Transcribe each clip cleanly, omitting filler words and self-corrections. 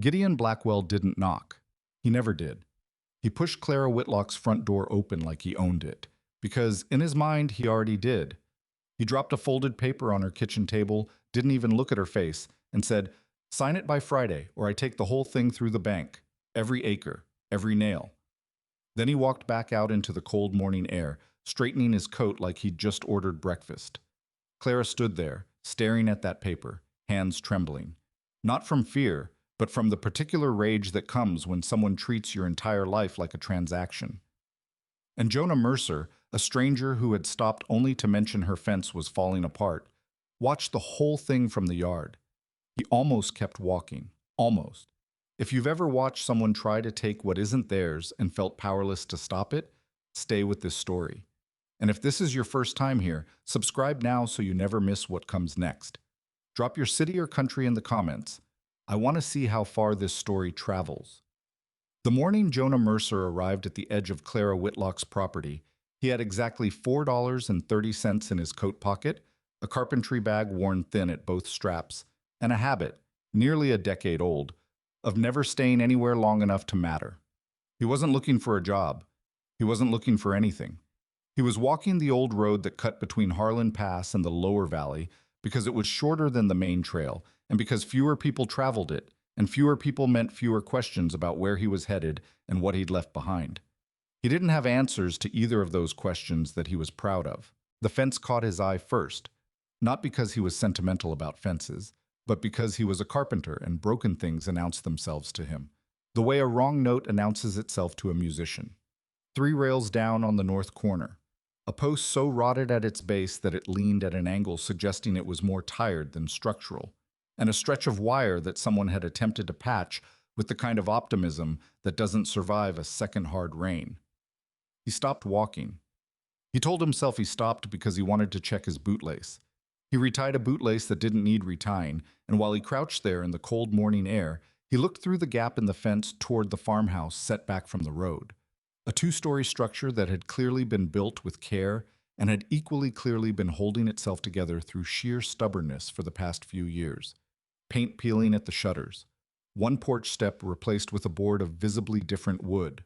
Gideon Blackwell didn't knock. He never did. He pushed Clara Whitlock's front door open like he owned it, because in his mind he already did. He dropped a folded paper on her kitchen table, didn't even look at her face, and said, "Sign it by Friday, or I take the whole thing through the bank. Every acre, every nail." Then he walked back out into the cold morning air, straightening his coat like he'd just ordered breakfast. Clara stood there, staring at that paper, hands trembling. Not from fear, but from the particular rage that comes when someone treats your entire life like a transaction. And Jonah Mercer, a stranger who had stopped only to mention her fence was falling apart, watched the whole thing from the yard. He almost kept walking. Almost. If you've ever watched someone try to take what isn't theirs and felt powerless to stop it, stay with this story. And if this is your first time here, subscribe now so you never miss what comes next. Drop your city or country in the comments. I want to see how far this story travels. The morning Jonah Mercer arrived at the edge of Clara Whitlock's property, he had exactly $4.30 in his coat pocket, a carpentry bag worn thin at both straps, and a habit, nearly a decade old, of never staying anywhere long enough to matter. He wasn't looking for a job. He wasn't looking for anything. He was walking the old road that cut between Harlan Pass and the lower valley because it was shorter than the main trail and because fewer people traveled it, and fewer people meant fewer questions about where he was headed and what he'd left behind. He didn't have answers to either of those questions that he was proud of. The fence caught his eye first, not because he was sentimental about fences, but because he was a carpenter and broken things announced themselves to him, the way a wrong note announces itself to a musician. 3 rails down on the north corner, a post so rotted at its base that it leaned at an angle suggesting it was more tired than structural, and a stretch of wire that someone had attempted to patch with the kind of optimism that doesn't survive a second hard rain. He stopped walking. He told himself he stopped because he wanted to check his bootlace. He retied a bootlace that didn't need retying, and while he crouched there in the cold morning air, he looked through the gap in the fence toward the farmhouse set back from the road. A 2-story structure that had clearly been built with care and had equally clearly been holding itself together through sheer stubbornness for the past few years. Paint peeling at the shutters. One porch step replaced with a board of visibly different wood.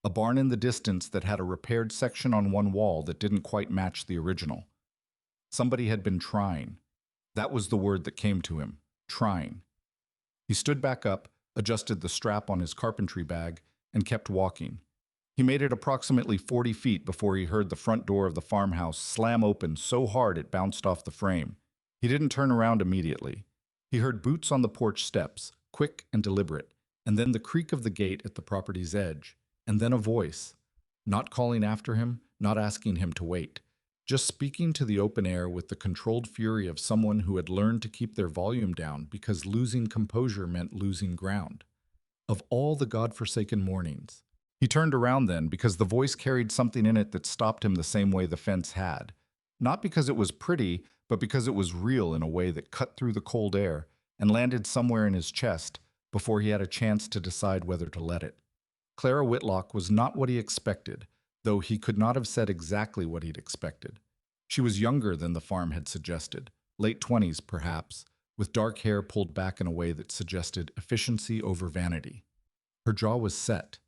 A barn in the distance that had a repaired section on one wall that didn't quite match the original. Somebody had been trying. That was the word that came to him. Trying. He stood back up, adjusted the strap on his carpentry bag, and kept walking. He made it approximately 40 feet before he heard the front door of the farmhouse slam open so hard it bounced off the frame. He didn't turn around immediately. He heard boots on the porch steps, quick and deliberate, and then the creak of the gate at the property's edge, and then a voice, not calling after him, not asking him to wait, just speaking to the open air with the controlled fury of someone who had learned to keep their volume down because losing composure meant losing ground. Of all the godforsaken mornings. He turned around then because the voice carried something in it that stopped him the same way the fence had. Not because it was pretty, but because it was real in a way that cut through the cold air and landed somewhere in his chest before he had a chance to decide whether to let it. Clara Whitlock was not what he expected, though he could not have said exactly what he'd expected. She was younger than the farm had suggested, late 20s perhaps, with dark hair pulled back in a way that suggested efficiency over vanity. Her jaw was set.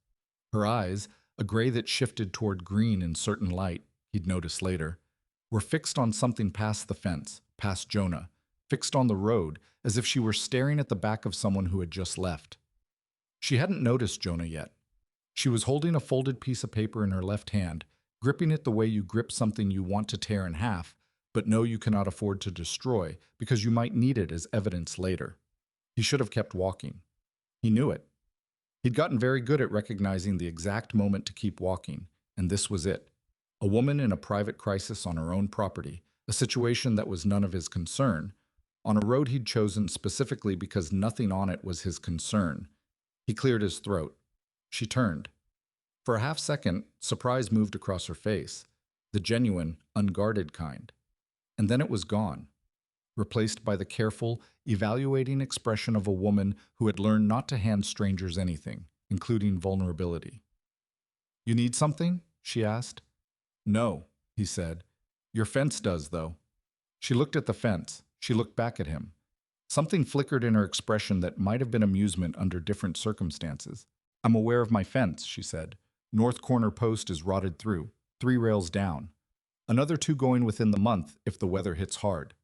Her eyes, a gray that shifted toward green in certain light, he'd notice later, were fixed on something past the fence, past Jonah, fixed on the road, as if she were staring at the back of someone who had just left. She hadn't noticed Jonah yet. She was holding a folded piece of paper in her left hand, gripping it the way you grip something you want to tear in half, but know you cannot afford to destroy because you might need it as evidence later. He should have kept walking. He knew it. He'd gotten very good at recognizing the exact moment to keep walking, and this was it. A woman in a private crisis on her own property, a situation that was none of his concern, on a road he'd chosen specifically because nothing on it was his concern. He cleared his throat. She turned. For a half second, surprise moved across her face, the genuine, unguarded kind. And then it was gone, replaced by the careful, evaluating expression of a woman who had learned not to hand strangers anything, including vulnerability. "You need something?" she asked. "No," he said. "Your fence does, though." She looked at the fence. She looked back at him. Something flickered in her expression that might have been amusement under different circumstances. I'm aware of my fence, she said. North corner post is rotted through, 3 rails down. Another 2 going within the month if the weather hits hard.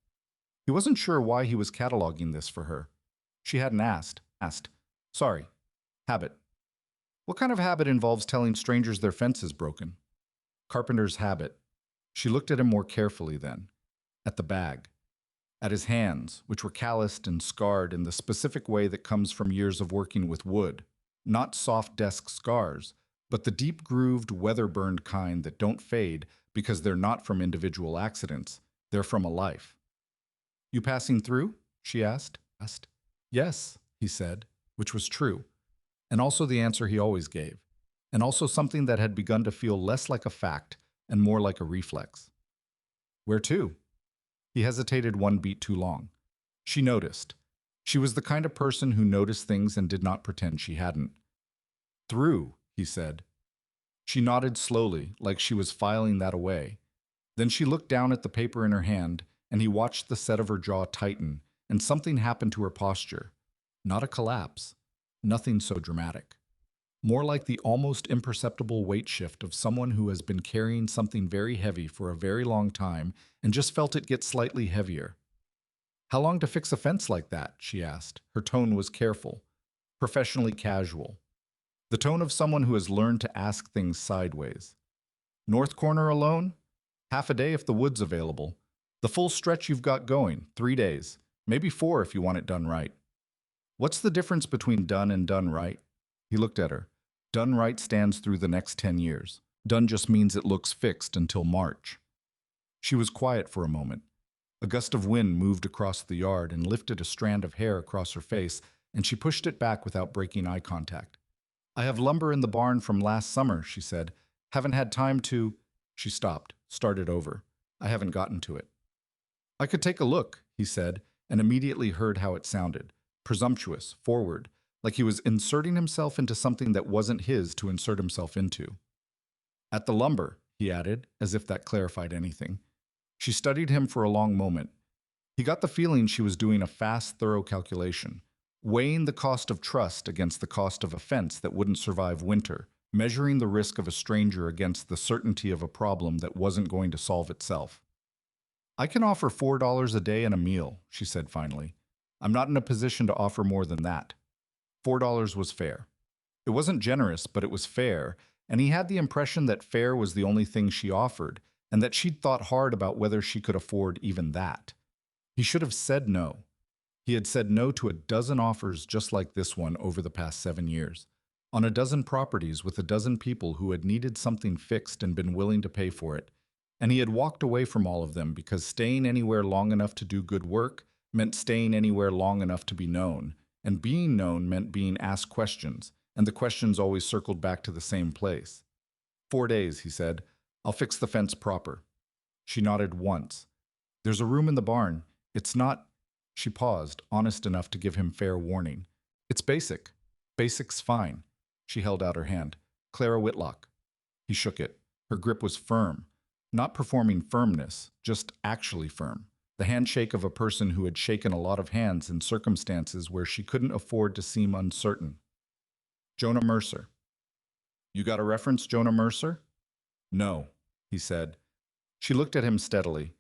He wasn't sure why he was cataloging this for her. She hadn't asked. Sorry. Habit. What kind of habit involves telling strangers their fence is broken? Carpenter's habit. She looked at him more carefully then. At the bag. At his hands, which were calloused and scarred in the specific way that comes from years of working with wood. Not soft desk scars, but the deep-grooved, weather-burned kind that don't fade because they're not from individual accidents. They're from a life. You passing through? She asked. Yes, he said, which was true, and also the answer he always gave, and also something that had begun to feel less like a fact and more like a reflex. Where to? He hesitated one beat too long. She noticed. She was the kind of person who noticed things and did not pretend she hadn't. Through, he said. She nodded slowly, like she was filing that away. Then she looked down at the paper in her hand, and he watched the set of her jaw tighten, and something happened to her posture. Not a collapse. Nothing so dramatic. More like the almost imperceptible weight shift of someone who has been carrying something very heavy for a very long time and just felt it get slightly heavier. How long to fix a fence like that? She asked. Her tone was careful, professionally casual. The tone of someone who has learned to ask things sideways. North corner alone? Half a day if the wood's available. The full stretch you've got going, 3 days. Maybe 4 if you want it done right. What's the difference between done and done right? He looked at her. Done right stands through the next 10 years. Done just means it looks fixed until March. She was quiet for a moment. A gust of wind moved across the yard and lifted a strand of hair across her face, and she pushed it back without breaking eye contact. I have lumber in the barn from last summer, she said. Haven't had time to... She stopped, started over. I haven't gotten to it. I could take a look, he said, and immediately heard how it sounded. Presumptuous, forward, like he was inserting himself into something that wasn't his to insert himself into. At the lumber, he added, as if that clarified anything. She studied him for a long moment. He got the feeling she was doing a fast, thorough calculation, weighing the cost of trust against the cost of a fence that wouldn't survive winter, measuring the risk of a stranger against the certainty of a problem that wasn't going to solve itself. I can offer $4 a day and a meal, she said finally. I'm not in a position to offer more than that. $4 was fair. It wasn't generous, but it was fair, and he had the impression that fair was the only thing she offered, and that she'd thought hard about whether she could afford even that. He should have said no. He had said no to a dozen offers just like this one over the past 7 years, on a dozen properties with a dozen people who had needed something fixed and been willing to pay for it, and he had walked away from all of them because staying anywhere long enough to do good work meant staying anywhere long enough to be known, and being known meant being asked questions, and the questions always circled back to the same place. 4 days, he said. I'll fix the fence proper. She nodded once. There's a room in the barn. It's not... She paused, honest enough to give him fair warning. It's basic. Basic's fine. She held out her hand. Clara Whitlock. He shook it. Her grip was firm. Not performing firmness, just actually firm. The handshake of a person who had shaken a lot of hands in circumstances where she couldn't afford to seem uncertain. Jonah Mercer. You got a reference, Jonah Mercer? No, he said. She looked at him steadily.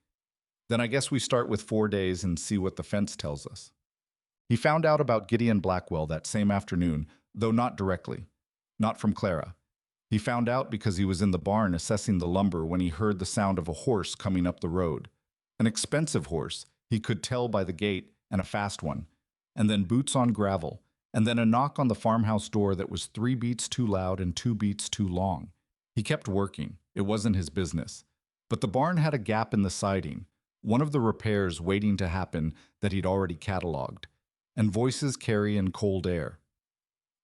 Then I guess we start with 4 days and see what the fence tells us. He found out about Gideon Blackwell that same afternoon, though not directly. Not from Clara. He found out because he was in the barn assessing the lumber when he heard the sound of a horse coming up the road. An expensive horse, he could tell by the gait, and a fast one. And then boots on gravel, and then a knock on the farmhouse door that was 3 beats too loud and 2 beats too long. He kept working. It wasn't his business. But the barn had a gap in the siding, one of the repairs waiting to happen that he'd already cataloged. And voices carry in cold air.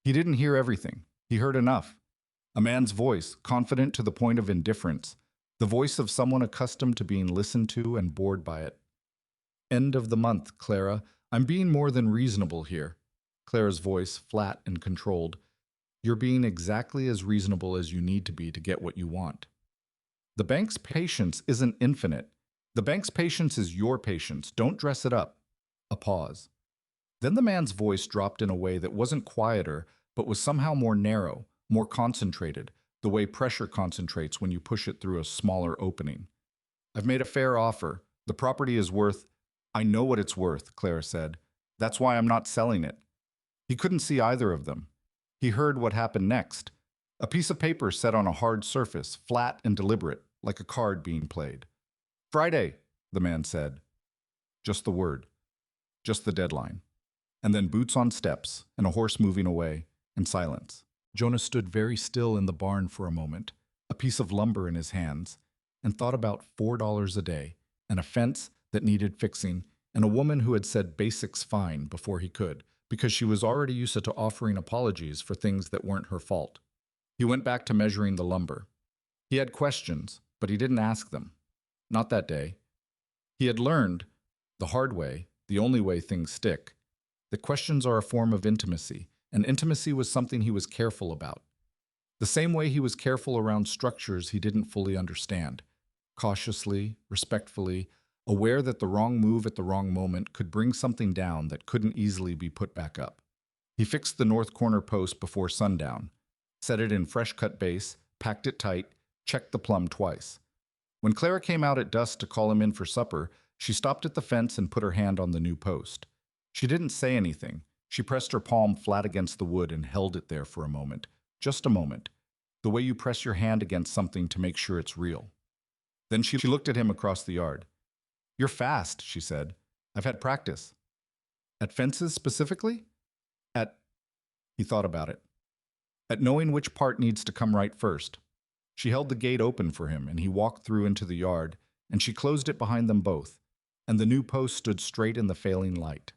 He didn't hear everything. He heard enough. A man's voice, confident to the point of indifference. The voice of someone accustomed to being listened to and bored by it. End of the month, Clara. I'm being more than reasonable here. Clara's voice, flat and controlled. You're being exactly as reasonable as you need to be to get what you want. The bank's patience isn't infinite. The bank's patience is your patience. Don't dress it up. A pause. Then the man's voice dropped in a way that wasn't quieter, but was somehow more narrow, more concentrated, the way pressure concentrates when you push it through a smaller opening. I've made a fair offer. The property is worth— I know what it's worth, Clara said. That's why I'm not selling it. He couldn't see either of them. He heard what happened next. A piece of paper set on a hard surface, flat and deliberate, like a card being played. Friday, the man said. Just the word. Just the deadline. And then boots on steps, and a horse moving away, and silence. Jonah stood very still in the barn for a moment, a piece of lumber in his hands, and thought about $4 a day, and a fence that needed fixing, and a woman who had said basics fine before he could, because she was already used to offering apologies for things that weren't her fault. He went back to measuring the lumber. He had questions, but he didn't ask them. Not that day. He had learned, the hard way, the only way things stick, that questions are a form of intimacy, and intimacy was something he was careful about. The same way he was careful around structures he didn't fully understand, cautiously, respectfully, aware that the wrong move at the wrong moment could bring something down that couldn't easily be put back up. He fixed the north corner post before sundown, set it in fresh-cut base, packed it tight, checked the plumb twice. When Clara came out at dusk to call him in for supper, she stopped at the fence and put her hand on the new post. She didn't say anything. She pressed her palm flat against the wood and held it there for a moment. Just a moment. The way you press your hand against something to make sure it's real. Then she looked at him across the yard. You're fast, she said. I've had practice. At fences specifically? He thought about it. At knowing which part needs to come right first. She held the gate open for him, and he walked through into the yard, and she closed it behind them both, and the new post stood straight in the failing light.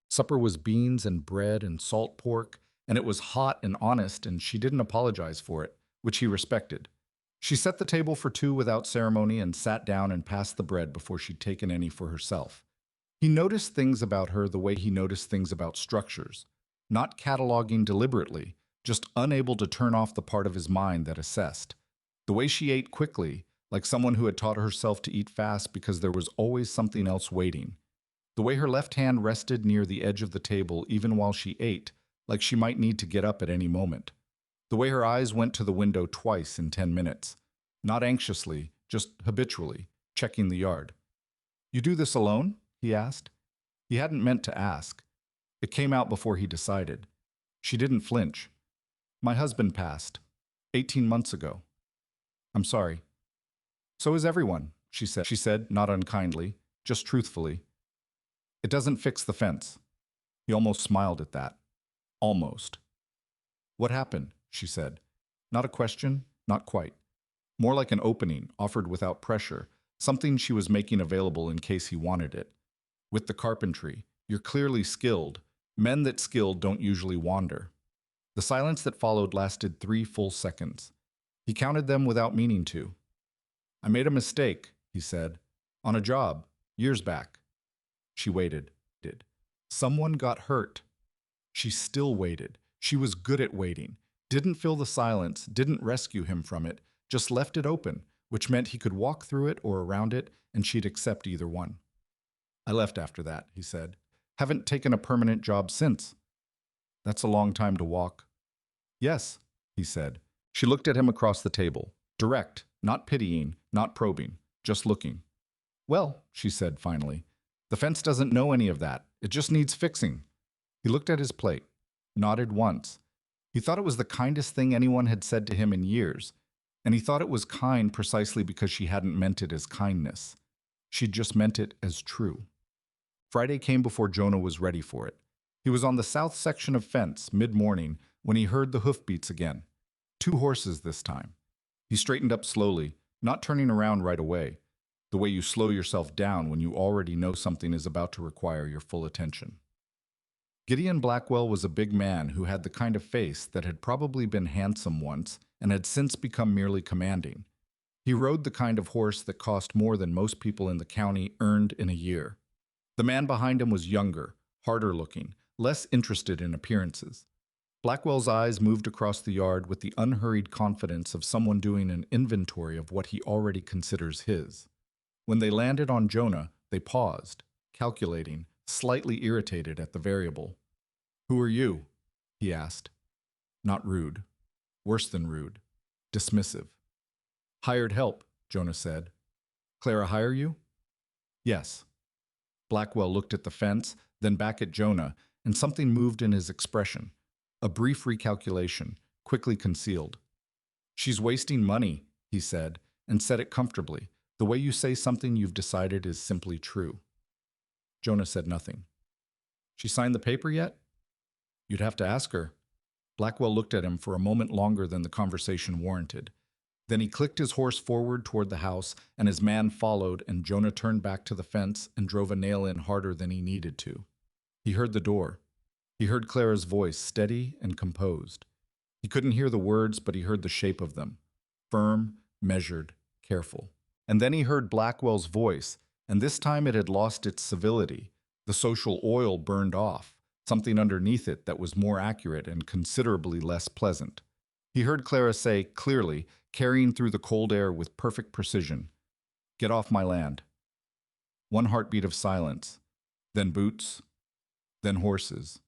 Supper was beans and bread and salt pork, and it was hot and honest, and she didn't apologize for it, which he respected. She set the table for two without ceremony and sat down and passed the bread before she'd taken any for herself. He noticed things about her the way he noticed things about structures, not cataloging deliberately, just unable to turn off the part of his mind that assessed. The way she ate quickly, like someone who had taught herself to eat fast because there was always something else waiting. The way her left hand rested near the edge of the table even while she ate, like she might need to get up at any moment. The way her eyes went to the window twice in 10 minutes. Not anxiously, just habitually, checking the yard. You do this alone? He asked. He hadn't meant to ask. It came out before he decided. She didn't flinch. My husband passed 18 months ago. I'm sorry. So is everyone, she said, not unkindly, just truthfully. It doesn't fix the fence. He almost smiled at that. Almost. What happened? She said. Not a question, not quite. More like an opening, offered without pressure, something she was making available in case he wanted it. With the carpentry, you're clearly skilled. Men that skilled don't usually wander. The silence that followed lasted 3 full seconds. He counted them without meaning to. I made a mistake, he said, on a job, years back. She waited. Someone got hurt. She still waited. She was good at waiting. Didn't fill the silence, didn't rescue him from it, just left it open, which meant he could walk through it or around it, and she'd accept either one. I left after that, he said. Haven't taken a permanent job since. That's a long time to walk. Yes, he said. She looked at him across the table. Direct, not pitying, not probing, just looking. Well, she said finally, the fence doesn't know any of that. It just needs fixing. He looked at his plate, nodded once. He thought it was the kindest thing anyone had said to him in years, and he thought it was kind precisely because she hadn't meant it as kindness. She'd just meant it as true. Friday came before Jonah was ready for it. He was on the south section of fence, mid-morning, when he heard the hoofbeats again. 2 horses this time. He straightened up slowly, not turning around right away, the way you slow yourself down when you already know something is about to require your full attention. Gideon Blackwell was a big man who had the kind of face that had probably been handsome once and had since become merely commanding. He rode the kind of horse that cost more than most people in the county earned in a year. The man behind him was younger, harder looking, less interested in appearances. Blackwell's eyes moved across the yard with the unhurried confidence of someone doing an inventory of what he already considers his. When they landed on Jonah, they paused, calculating, slightly irritated at the variable. "Who are you?" he asked. Not rude. Worse than rude. Dismissive. "Hired help," Jonah said. "Clara hire you?" "Yes." Blackwell looked at the fence, then back at Jonah, and something moved in his expression. A brief recalculation, quickly concealed. "She's wasting money," he said, and said it comfortably, the way you say something you've decided is simply true. Jonah said nothing. "She signed the paper yet?" "You'd have to ask her." Blackwell looked at him for a moment longer than the conversation warranted. Then he clicked his horse forward toward the house, and his man followed, and Jonah turned back to the fence and drove a nail in harder than he needed to. He heard the door. He heard Clara's voice, steady and composed. He couldn't hear the words, but he heard the shape of them. Firm, measured, careful. And then he heard Blackwell's voice, and this time it had lost its civility. The social oil burned off, something underneath it that was more accurate and considerably less pleasant. He heard Clara say, clearly, carrying through the cold air with perfect precision, "Get off my land." One heartbeat of silence, then boots, then horses.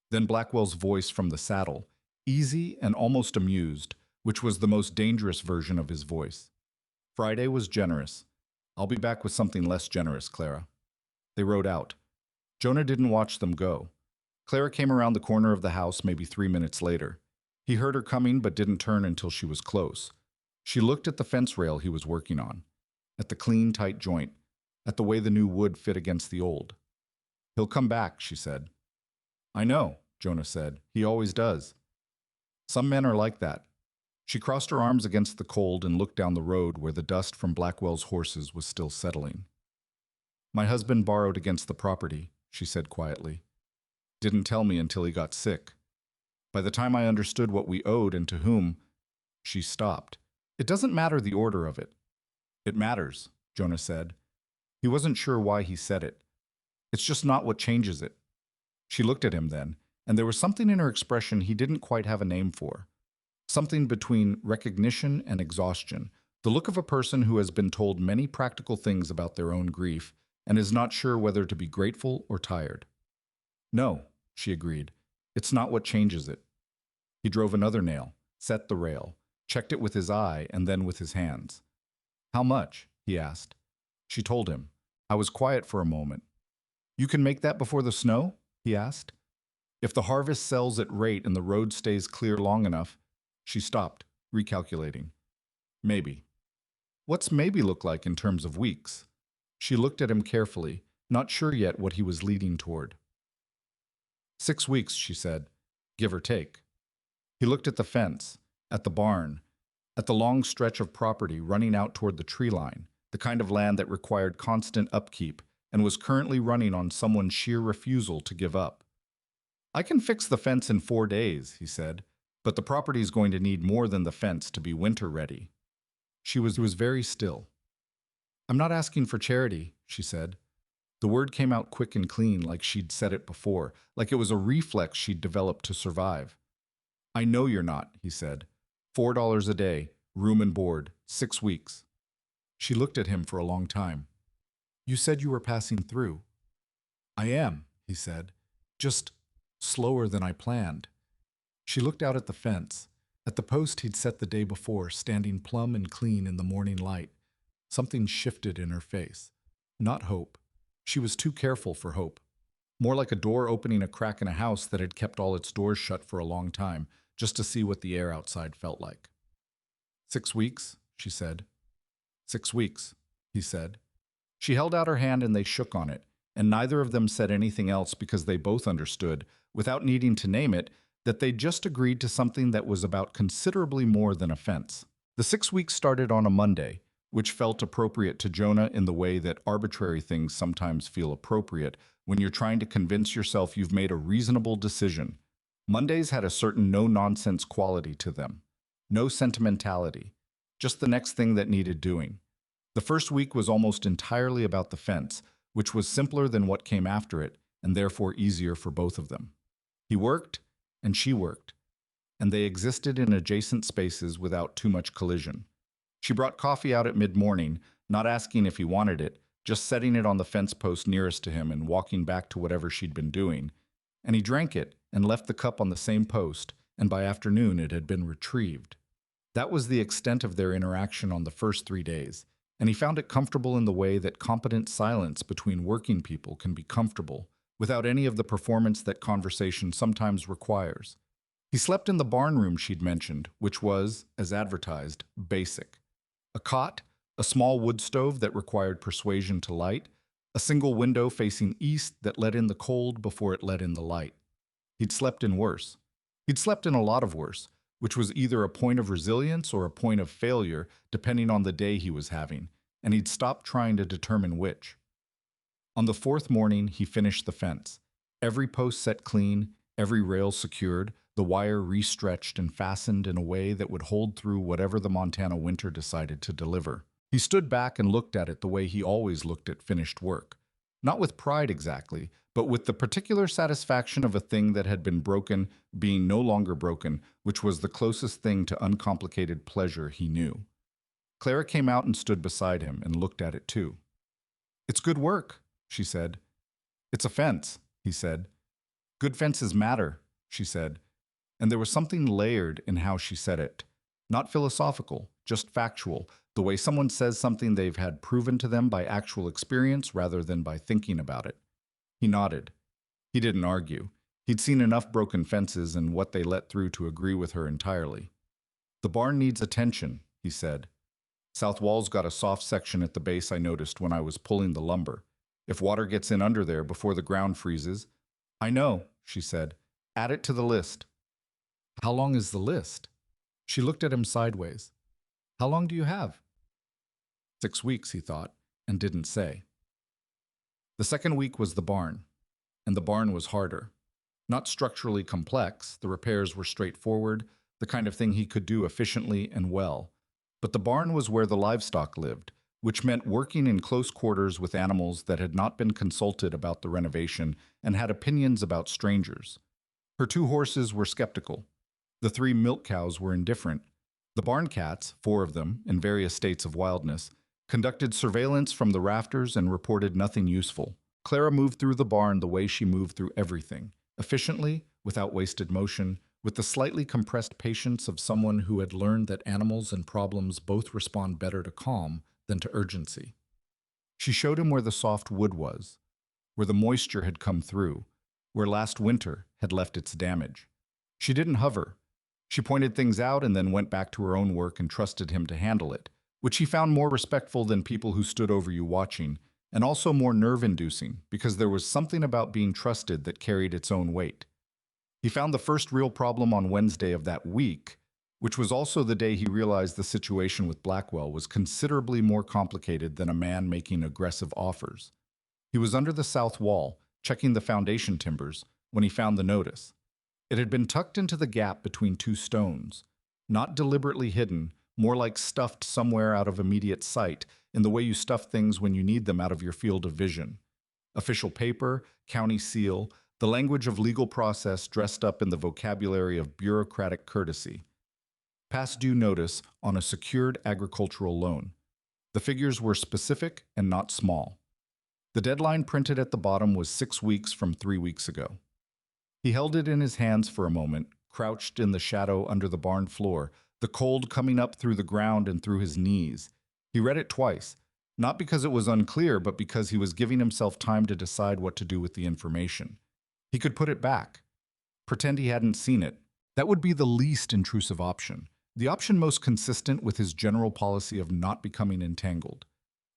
Then Blackwell's voice from the saddle, easy and almost amused, which was the most dangerous version of his voice. "Friday was generous. I'll be back with something less generous, Clara." They rode out. Jonah didn't watch them go. Clara came around the corner of the house maybe 3 minutes later. He heard her coming but didn't turn until she was close. She looked at the fence rail he was working on, at the clean, tight joint, at the way the new wood fit against the old. "He'll come back," she said. "I know," Jonah said. "He always does." "Some men are like that." She crossed her arms against the cold and looked down the road where the dust from Blackwell's horses was still settling. "My husband borrowed against the property," she said quietly. "Didn't tell me until he got sick. By the time I understood what we owed and to whom," she stopped. "It doesn't matter the order of it." "It matters," Jonah said. He wasn't sure why he said it. "It's just not what changes it." She looked at him then, and there was something in her expression he didn't quite have a name for. Something between recognition and exhaustion, the look of a person who has been told many practical things about their own grief and is not sure whether to be grateful or tired. "No," she agreed. "It's not what changes it." He drove another nail, set the rail, checked it with his eye and then with his hands. "How much?" he asked. She told him. I was quiet for a moment. "You can make that before the snow?" he asked. "If the harvest sells at rate and the road stays clear long enough." She stopped, recalculating. "Maybe." "What's maybe look like in terms of weeks?" She looked at him carefully, not sure yet what he was leading toward. 6 weeks, she said, give or take. He looked at the fence, at the barn, at the long stretch of property running out toward the tree line, the kind of land that required constant upkeep and was currently running on someone's sheer refusal to give up. "I can fix the fence in 4 days, he said, "but the property is going to need more than the fence to be winter ready." She was very still. "I'm not asking for charity," she said. The word came out quick and clean, like she'd said it before, like it was a reflex she'd developed to survive. "I know you're not," he said. $4 a day, room and board, 6 weeks. She looked at him for a long time. "You said you were passing through." "I am," he said, "just slower than I planned." She looked out at the fence, at the post he'd set the day before, standing plumb and clean in the morning light. Something shifted in her face. Not hope. She was too careful for hope. More like a door opening a crack in a house that had kept all its doors shut for a long time, just to see what the air outside felt like. 6 weeks, she said. 6 weeks, he said. She held out her hand and they shook on it, and neither of them said anything else because they both understood, without needing to name it, that they'd just agreed to something that was about considerably more than a fence. The 6 weeks started on a Monday, which felt appropriate to Jonah in the way that arbitrary things sometimes feel appropriate when you're trying to convince yourself you've made a reasonable decision. Mondays had a certain no-nonsense quality to them. No sentimentality. Just the next thing that needed doing. The first week was almost entirely about the fence, which was simpler than what came after it, and therefore easier for both of them. He worked, and she worked, and they existed in adjacent spaces without too much collision. She brought coffee out at mid-morning, not asking if he wanted it, just setting it on the fence post nearest to him and walking back to whatever she'd been doing. And he drank it and left the cup on the same post, and by afternoon it had been retrieved. That was the extent of their interaction on the first 3 days, and he found it comfortable in the way that competent silence between working people can be comfortable, without any of the performance that conversation sometimes requires. He slept in the barn room she'd mentioned, which was, as advertised, basic. A cot, a small wood stove that required persuasion to light, a single window facing east that let in the cold before it let in the light. He'd slept in worse. He'd slept in a lot of worse, which was either a point of resilience or a point of failure, depending on the day he was having, and he'd stopped trying to determine which. On the fourth morning, he finished the fence. Every post set clean, every rail secured, the wire restretched and fastened in a way that would hold through whatever the Montana winter decided to deliver. He stood back and looked at it the way he always looked at finished work. Not with pride exactly, but with the particular satisfaction of a thing that had been broken being no longer broken, which was the closest thing to uncomplicated pleasure he knew. Clara came out and stood beside him and looked at it too. "It's good work," she said. "It's a fence," he said. "Good fences matter," she said. And there was something layered in how she said it. Not philosophical, just factual, the way someone says something they've had proven to them by actual experience rather than by thinking about it. He nodded. He didn't argue. He'd seen enough broken fences and what they let through to agree with her entirely. "The barn needs attention," he said. "South wall's got a soft section at the base I noticed when I was pulling the lumber. If water gets in under there before the ground freezes—" "I know," she said. "Add it to the list." "How long is the list?" She looked at him sideways. "How long do you have?" 6 weeks, he thought, and didn't say. The second week was the barn, and the barn was harder. Not structurally complex, the repairs were straightforward, the kind of thing he could do efficiently and well. But the barn was where the livestock lived, which meant working in close quarters with animals that had not been consulted about the renovation and had opinions about strangers. Her 2 horses were skeptical. The 3 milk cows were indifferent. The barn cats, 4 of them, in various states of wildness, conducted surveillance from the rafters and reported nothing useful. Clara moved through the barn the way she moved through everything, efficiently, without wasted motion, with the slightly compressed patience of someone who had learned that animals and problems both respond better to calm than to urgency. She showed him where the soft wood was, where the moisture had come through, where last winter had left its damage. She didn't hover. She pointed things out and then went back to her own work and trusted him to handle it, which he found more respectful than people who stood over you watching, and also more nerve-inducing, because there was something about being trusted that carried its own weight. He found the first real problem on Wednesday of that week, which was also the day he realized the situation with Blackwell was considerably more complicated than a man making aggressive offers. He was under the south wall, checking the foundation timbers, when he found the notice. It had been tucked into the gap between 2 stones, not deliberately hidden, more like stuffed somewhere out of immediate sight, in the way you stuff things when you need them out of your field of vision. Official paper, county seal, the language of legal process dressed up in the vocabulary of bureaucratic courtesy. Past due notice on a secured agricultural loan. The figures were specific and not small. The deadline printed at the bottom was 6 weeks from 3 weeks ago. He held it in his hands for a moment, crouched in the shadow under the barn floor, the cold coming up through the ground and through his knees. He read it twice, not because it was unclear, but because he was giving himself time to decide what to do with the information. He could put it back, pretend he hadn't seen it. That would be the least intrusive option, the option most consistent with his general policy of not becoming entangled.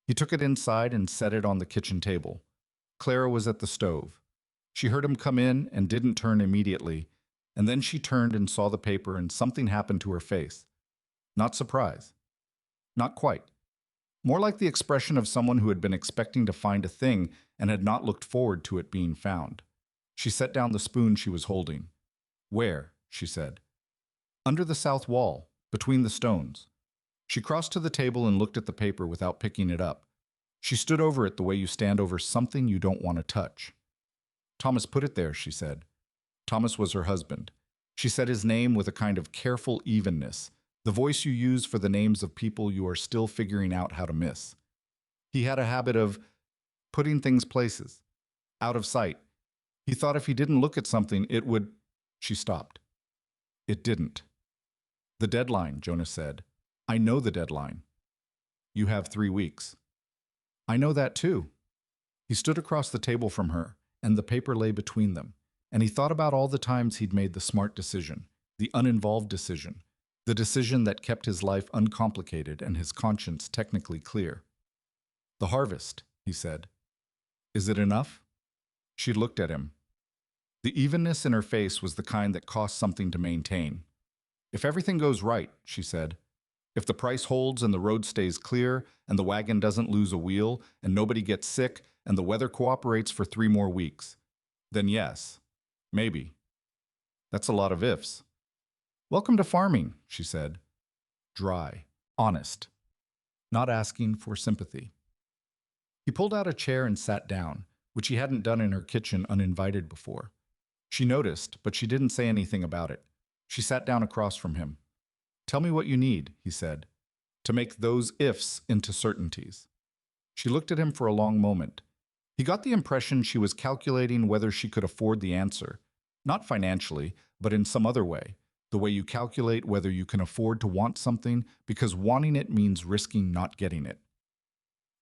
He took it inside and set it on the kitchen table. Clara was at the stove. She heard him come in and didn't turn immediately, and then she turned and saw the paper and something happened to her face. Not surprise. Not quite. More like the expression of someone who had been expecting to find a thing and had not looked forward to it being found. She set down the spoon she was holding. "Where?" she said. "Under the south wall, between the stones." She crossed to the table and looked at the paper without picking it up. She stood over it the way you stand over something you don't want to touch. "Thomas put it there," she said. Thomas was her husband. She said his name with a kind of careful evenness, the voice you use for the names of people you are still figuring out how to miss. He had a habit of putting things places, out of sight. He thought if he didn't look at something, it would. She stopped. It didn't. The deadline, Jonah said. I know the deadline. You have 3 weeks. I know that too. He stood across the table from her, and the paper lay between them, and he thought about all the times he'd made the smart decision, the uninvolved decision, the decision that kept his life uncomplicated and his conscience technically clear. The harvest, he said. Is it enough? She looked at him. The evenness in her face was the kind that cost something to maintain. If everything goes right, she said, if the price holds and the road stays clear and the wagon doesn't lose a wheel and nobody gets sick and the weather cooperates for 3 more weeks, then yes, maybe. That's a lot of ifs. Welcome to farming, she said. Dry, honest, not asking for sympathy. He pulled out a chair and sat down, which he hadn't done in her kitchen uninvited before. She noticed, but she didn't say anything about it. She sat down across from him. Tell me what you need, he said, to make those ifs into certainties. She looked at him for a long moment. He got the impression she was calculating whether she could afford the answer, not financially, but in some other way, the way you calculate whether you can afford to want something because wanting it means risking not getting it.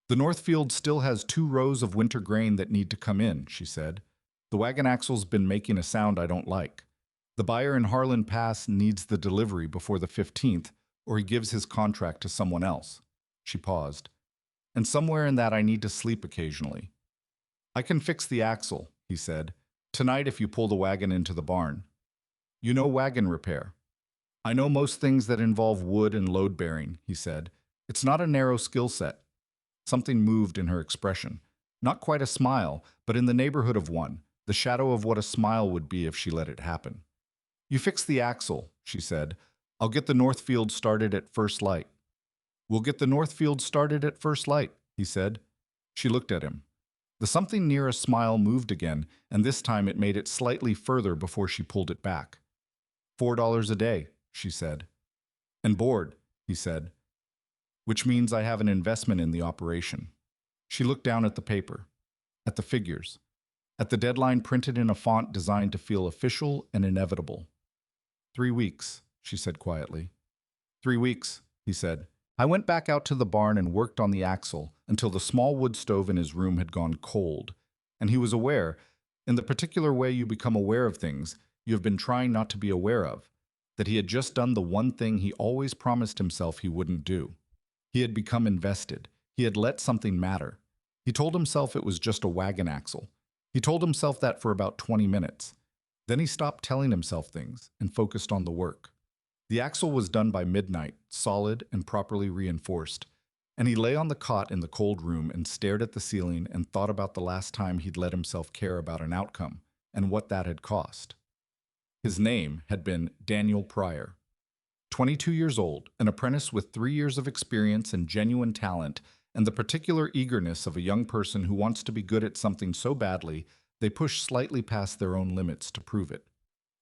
The north field still has 2 rows of winter grain that need to come in, she said. The wagon axle's been making a sound I don't like. The buyer in Harlan Pass needs the delivery before the 15th, or he gives his contract to someone else. She paused. And somewhere in that I need to sleep occasionally. I can fix the axle, he said, tonight if you pull the wagon into the barn. You know wagon repair. I know most things that involve wood and load bearing, he said. It's not a narrow skill set. Something moved in her expression. Not quite a smile, but in the neighborhood of one, the shadow of what a smile would be if she let it happen. You fix the axle, she said. I'll get the north field started at first light. We'll get the north field started at first light, he said. She looked at him. The something near a smile moved again, and this time it made it slightly further before she pulled it back. $4 a day, she said. And board, he said. Which means I have an investment in the operation. She looked down at the paper, at the figures, at the deadline printed in a font designed to feel official and inevitable. 3 weeks, she said quietly. 3 weeks, he said. I went back out to the barn and worked on the axle until the small wood stove in his room had gone cold, and he was aware, in the particular way you become aware of things you have been trying not to be aware of, that he had just done the one thing he always promised himself he wouldn't do. He had become invested. He had let something matter. He told himself it was just a wagon axle. He told himself that for about 20 minutes. Then he stopped telling himself things and focused on the work. The axle was done by midnight, solid and properly reinforced, and he lay on the cot in the cold room and stared at the ceiling and thought about the last time he'd let himself care about an outcome and what that had cost. His name had been Daniel Pryor. 22 years old, an apprentice with 3 years of experience and genuine talent, and the particular eagerness of a young person who wants to be good at something so badly they push slightly past their own limits to prove it.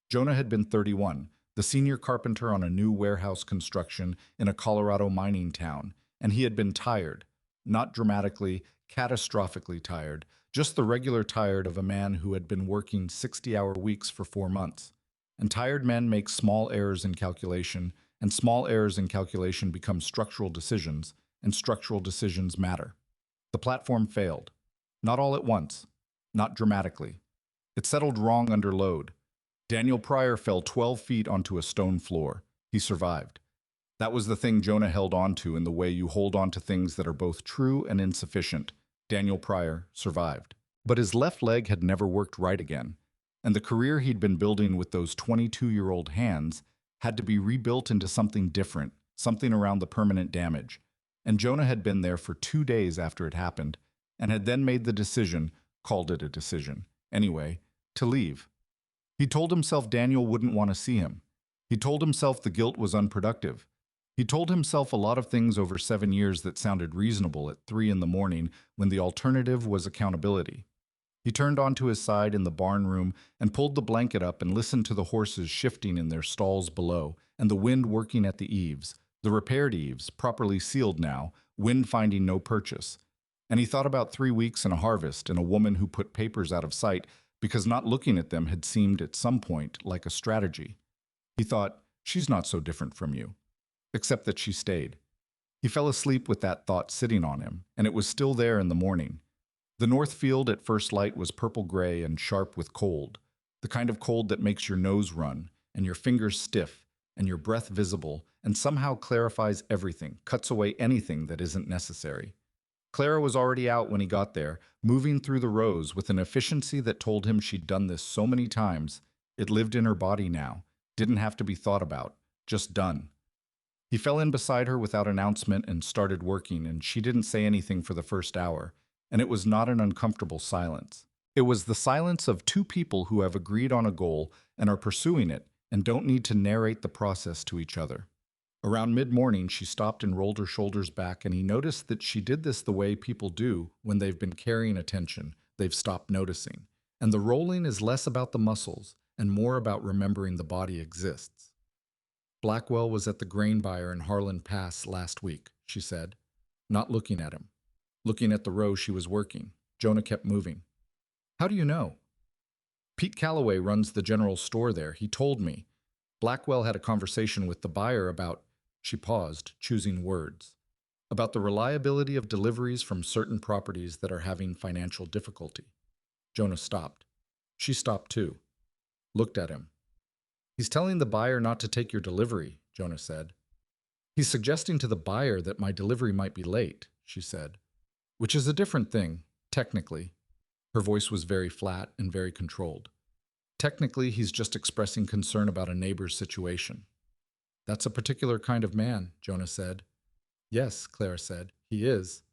Jonah had been 31, the senior carpenter on a new warehouse construction in a Colorado mining town, and he had been tired, not dramatically, catastrophically tired, just the regular tired of a man who had been working 60-hour weeks for 4 months. And tired men make small errors in calculation, and small errors in calculation become structural decisions, and structural decisions matter. The platform failed. Not all at once. Not dramatically. It settled wrong under load. Daniel Pryor fell 12 feet onto a stone floor. He survived. That was the thing Jonah held on to in the way you hold on to things that are both true and insufficient. Daniel Pryor survived. But his left leg had never worked right again, and the career he'd been building with those 22-year-old hands had to be rebuilt into something different, something around the permanent damage. And Jonah had been there for 2 days after it happened, and had then made the decision, called it a decision, anyway, to leave. He told himself Daniel wouldn't want to see him. He told himself the guilt was unproductive. He told himself a lot of things over 7 years that sounded reasonable at 3 in the morning when the alternative was accountability. He turned onto his side in the barn room and pulled the blanket up and listened to the horses shifting in their stalls below and the wind working at the eaves, the repaired eaves, properly sealed now, wind finding no purchase. And he thought about 3 weeks and a harvest and a woman who put papers out of sight because not looking at them had seemed at some point like a strategy. He thought, she's not so different from you. Except that she stayed. He fell asleep with that thought sitting on him, and it was still there in the morning. The north field at first light was purple-gray and sharp with cold, the kind of cold that makes your nose run, and your fingers stiff, and your breath visible, and somehow clarifies everything, cuts away anything that isn't necessary. Clara was already out when he got there, moving through the rows with an efficiency that told him she'd done this so many times. It lived in her body now, didn't have to be thought about, just done. He fell in beside her without announcement and started working, and she didn't say anything for the first hour, and it was not an uncomfortable silence. It was the silence of two people who have agreed on a goal and are pursuing it and don't need to narrate the process to each other. Around mid-morning, she stopped and rolled her shoulders back, and he noticed that she did this the way people do when they've been carrying attention, they've stopped noticing. And the rolling is less about the muscles and more about remembering the body exists. Blackwell was at the grain buyer in Harlan Pass last week, she said, not looking at him. Looking at the row she was working. Jonah kept moving. How do you know? Pete Calloway runs the general store there. He told me. Blackwell had a conversation with the buyer about, she paused, choosing words, about the reliability of deliveries from certain properties that are having financial difficulty. Jonah stopped. She stopped too. Looked at him. He's telling the buyer not to take your delivery, Jonah said. He's suggesting to the buyer that my delivery might be late, she said. Which is a different thing, technically. Her voice was very flat and very controlled. Technically, he's just expressing concern about a neighbor's situation. That's a particular kind of man, Jonah said. Yes, Clara said, he is.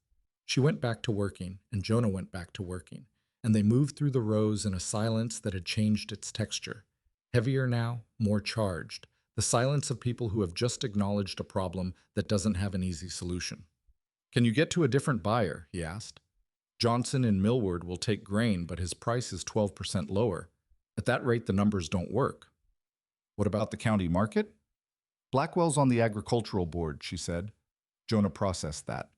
She went back to working, and Jonah went back to working, and they moved through the rows in a silence that had changed its texture. Heavier now, more charged, the silence of people who have just acknowledged a problem that doesn't have an easy solution. Can you get to a different buyer? He asked. Johnson in Millward will take grain, but his price is 12% lower. At that rate, the numbers don't work. What about the county market? Blackwell's on the agricultural board, she said. Jonah processed that.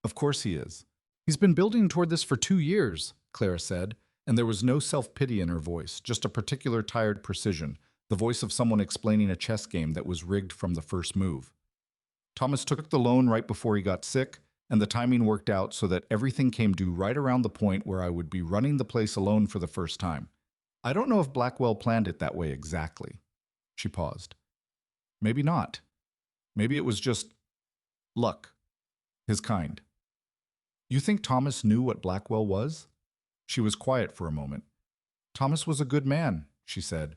Of course he is. He's been building toward this for 2 years, Clara said, and there was no self-pity in her voice, just a particular tired precision, the voice of someone explaining a chess game that was rigged from the first move. Thomas took the loan right before he got sick, and the timing worked out so that everything came due right around the point where I would be running the place alone for the first time. I don't know if Blackwell planned it that way exactly. She paused. Maybe not. Maybe it was just luck. His kind. You think Thomas knew what Blackwell was? She was quiet for a moment. Thomas was a good man, she said.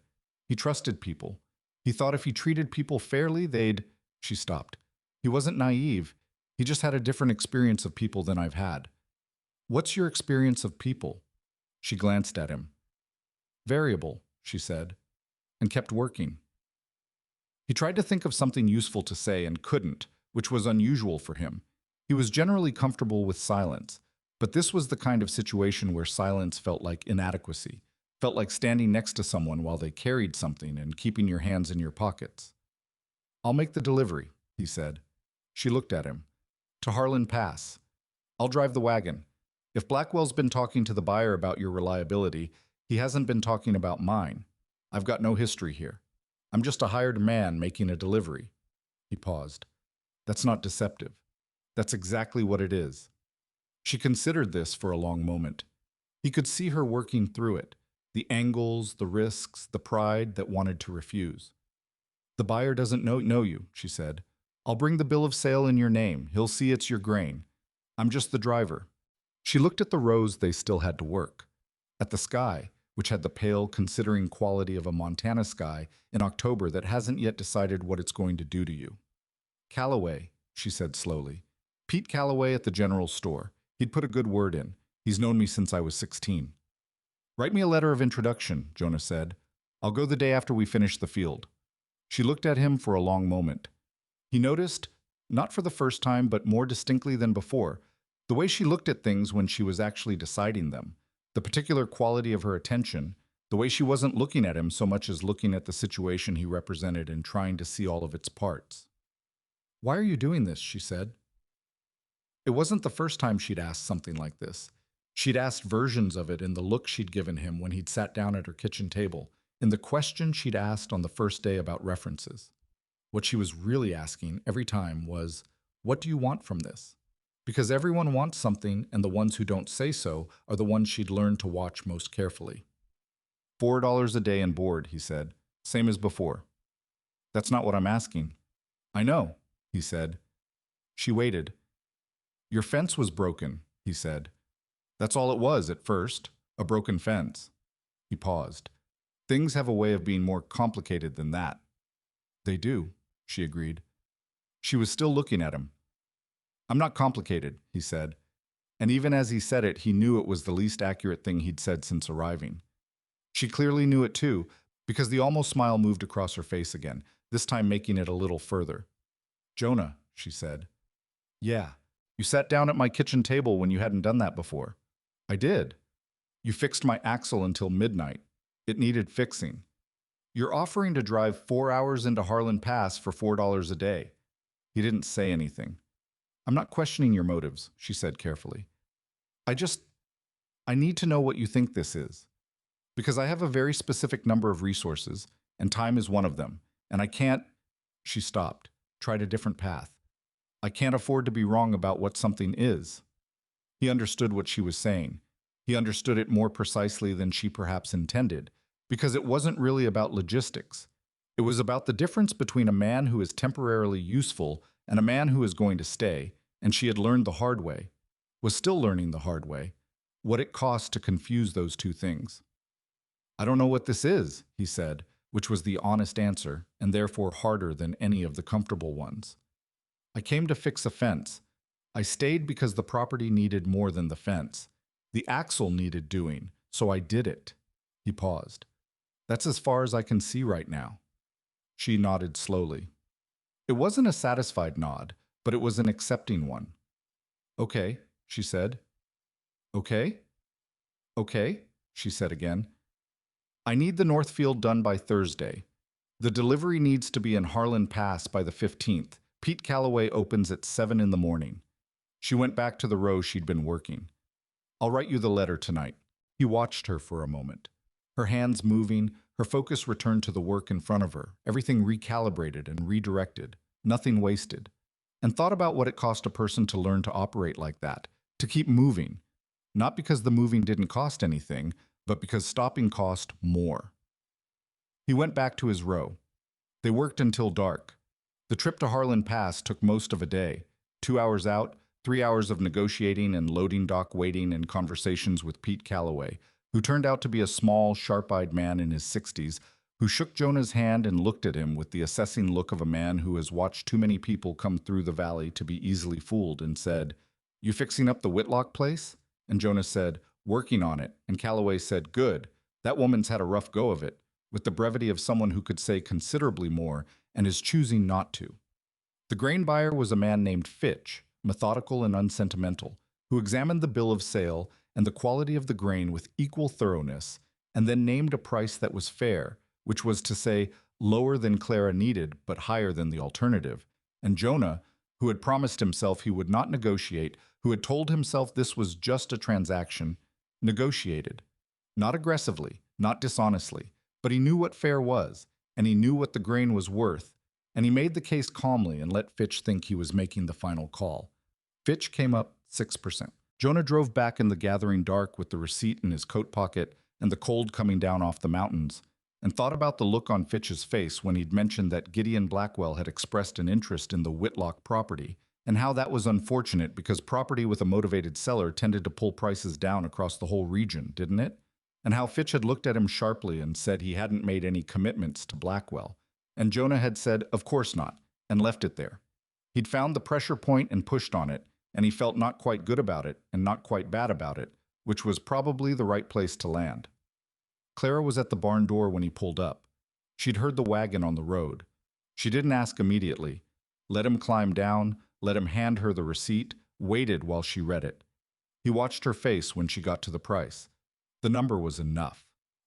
He trusted people. He thought if he treated people fairly, they'd... She stopped. He wasn't naive. He just had a different experience of people than I've had. What's your experience of people? She glanced at him. Variable, she said, and kept working. He tried to think of something useful to say and couldn't, which was unusual for him. He was generally comfortable with silence, but this was the kind of situation where silence felt like inadequacy, felt like standing next to someone while they carried something and keeping your hands in your pockets. I'll make the delivery, he said. She looked at him. To Harlan Pass. I'll drive the wagon. If Blackwell's been talking to the buyer about your reliability, he hasn't been talking about mine. I've got no history here. I'm just a hired man making a delivery. He paused. That's not deceptive. That's exactly what it is. She considered this for a long moment. He could see her working through it, the angles, the risks, the pride that wanted to refuse. The buyer doesn't know you, she said. I'll bring the bill of sale in your name. He'll see it's your grain. I'm just the driver. She looked at the rows they still had to work, at the sky, which had the pale, considering quality of a Montana sky in October that hasn't yet decided what it's going to do to you. Calloway, she said slowly. Pete Calloway at the general store. He'd put a good word in. He's known me since I was 16. Write me a letter of introduction, Jonah said. I'll go the day after we finish the field. She looked at him for a long moment. He noticed, not for the first time but more distinctly than before, the way she looked at things when she was actually deciding them, the particular quality of her attention, the way she wasn't looking at him so much as looking at the situation he represented and trying to see all of its parts. Why are you doing this? She said. It wasn't the first time she'd asked something like this. She'd asked versions of it in the look she'd given him when he'd sat down at her kitchen table, in the question she'd asked on the first day about references. What she was really asking every time was, "What do you want from this?" Because everyone wants something, and the ones who don't say so are the ones she'd learned to watch most carefully. $4 a day and board, he said. Same as before. That's not what I'm asking. I know, he said. She waited. Your fence was broken, he said. That's all it was at first, a broken fence. He paused. Things have a way of being more complicated than that. They do, she agreed. She was still looking at him. I'm not complicated, he said. And even as he said it, he knew it was the least accurate thing he'd said since arriving. She clearly knew it too, because the almost smile moved across her face again, this time making it a little further. Jonah, she said. Yeah, you sat down at my kitchen table when you hadn't done that before. I did. You fixed my axle until midnight. It needed fixing. You're offering to drive 4 hours into Harlan Pass for $4 a day. He didn't say anything. I'm not questioning your motives, she said carefully. I need to know what you think this is. Because I have a very specific number of resources, and time is one of them, and I can't. She stopped, tried a different path. I can't afford to be wrong about what something is. He understood what she was saying. He understood it more precisely than she perhaps intended, because it wasn't really about logistics. It was about the difference between a man who is temporarily useful and a man who is going to stay, and she had learned the hard way, was still learning the hard way, what it cost to confuse those two things. I don't know what this is, he said, which was the honest answer, and therefore harder than any of the comfortable ones. I came to fix a fence. I stayed because the property needed more than the fence. The axle needed doing, so I did it. He paused. That's as far as I can see right now. She nodded slowly. It wasn't a satisfied nod, but it was an accepting one. Okay, she said. Okay? Okay, she said again. I need the north field done by Thursday. The delivery needs to be in Harlan Pass by the 15th. Pete Calloway opens at 7 in the morning. She went back to the row she'd been working. I'll write you the letter tonight. He watched her for a moment. Her hands moving, her focus returned to the work in front of her, everything recalibrated and redirected, nothing wasted. And thought about what it cost a person to learn to operate like that, to keep moving. Not because the moving didn't cost anything, but because stopping cost more. He went back to his row. They worked until dark. The trip to Harlan Pass took most of a day. 2 hours out, 3 hours of negotiating and loading dock waiting and conversations with Pete Calloway, who turned out to be a small, sharp-eyed man in his 60s, who shook Jonah's hand and looked at him with the assessing look of a man who has watched too many people come through the valley to be easily fooled, and said, You fixing up the Whitlock place? And Jonah said, Working on it, and Calloway said, Good, that woman's had a rough go of it, with the brevity of someone who could say considerably more and is choosing not to. The grain buyer was a man named Fitch, methodical and unsentimental, who examined the bill of sale and the quality of the grain with equal thoroughness, and then named a price that was fair, which was to say, lower than Clara needed, but higher than the alternative. And Jonah, who had promised himself he would not negotiate, who had told himself this was just a transaction, negotiated. Not aggressively, not dishonestly, but he knew what fair was, and he knew what the grain was worth, and he made the case calmly and let Fitch think he was making the final call. Fitch came up 6%. Jonah drove back in the gathering dark with the receipt in his coat pocket and the cold coming down off the mountains, and thought about the look on Fitch's face when he'd mentioned that Gideon Blackwell had expressed an interest in the Whitlock property, and how that was unfortunate because property with a motivated seller tended to pull prices down across the whole region, didn't it? And how Fitch had looked at him sharply and said he hadn't made any commitments to Blackwell. And Jonah had said, of course not, and left it there. He'd found the pressure point and pushed on it, and he felt not quite good about it and not quite bad about it, which was probably the right place to land. Clara was at the barn door when he pulled up. She'd heard the wagon on the road. She didn't ask immediately. Let him climb down, let him hand her the receipt, waited while she read it. He watched her face when she got to the price. The number was enough.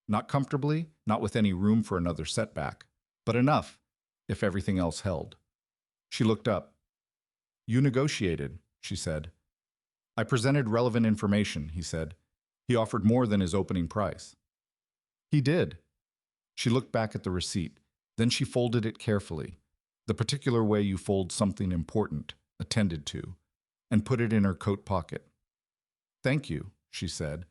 Not comfortably, not with any room for another setback, but enough, if everything else held. She looked up. You negotiated, she said. I presented relevant information, he said. He offered more than his opening price. He did. She looked back at the receipt. Then she folded it carefully, the particular way you fold something important, attended to, and put it in her coat pocket. Thank you, she said.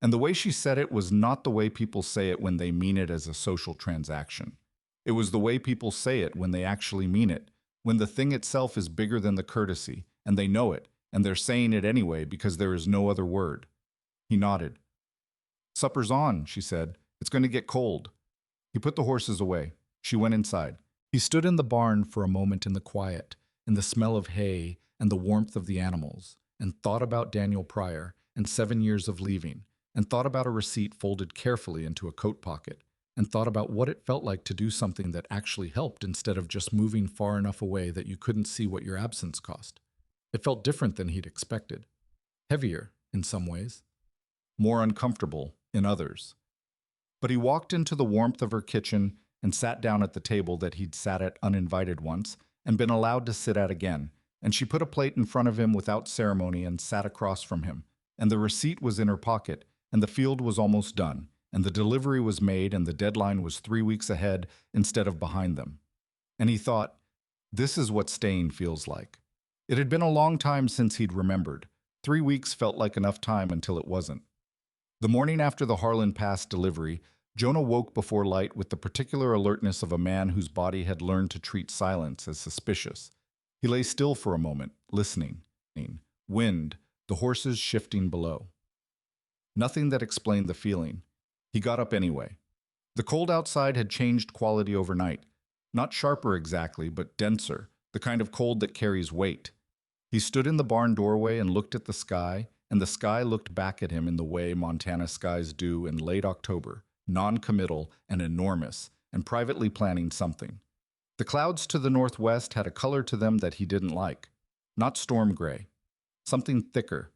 And the way she said it was not the way people say it when they mean it as a social transaction. It was the way people say it when they actually mean it, when the thing itself is bigger than the courtesy, and they know it, and they're saying it anyway because there is no other word. He nodded. Supper's on, she said. It's going to get cold. He put the horses away. She went inside. He stood in the barn for a moment in the quiet, in the smell of hay and the warmth of the animals, and thought about Daniel Pryor and 7 years of leaving, and thought about a receipt folded carefully into a coat pocket, and thought about what it felt like to do something that actually helped instead of just moving far enough away that you couldn't see what your absence cost. It felt different than he'd expected. Heavier, in some ways. More uncomfortable, in others. But he walked into the warmth of her kitchen and sat down at the table that he'd sat at uninvited once and been allowed to sit at again, and she put a plate in front of him without ceremony and sat across from him, and the receipt was in her pocket, and the field was almost done, and the delivery was made, and the deadline was 3 weeks ahead instead of behind them. And he thought, this is what staying feels like. It had been a long time since he'd remembered. 3 weeks felt like enough time until it wasn't. The morning after the Harlan Pass delivery, Jonah woke before light with the particular alertness of a man whose body had learned to treat silence as suspicious. He lay still for a moment, listening. Wind, the horses shifting below. Nothing that explained the feeling. He got up anyway. The cold outside had changed quality overnight. Not sharper exactly, but denser, the kind of cold that carries weight. He stood in the barn doorway and looked at the sky, and the sky looked back at him in the way Montana skies do in late October, non-committal and enormous, and privately planning something. The clouds to the northwest had a color to them that he didn't like. Not storm gray. Something thicker.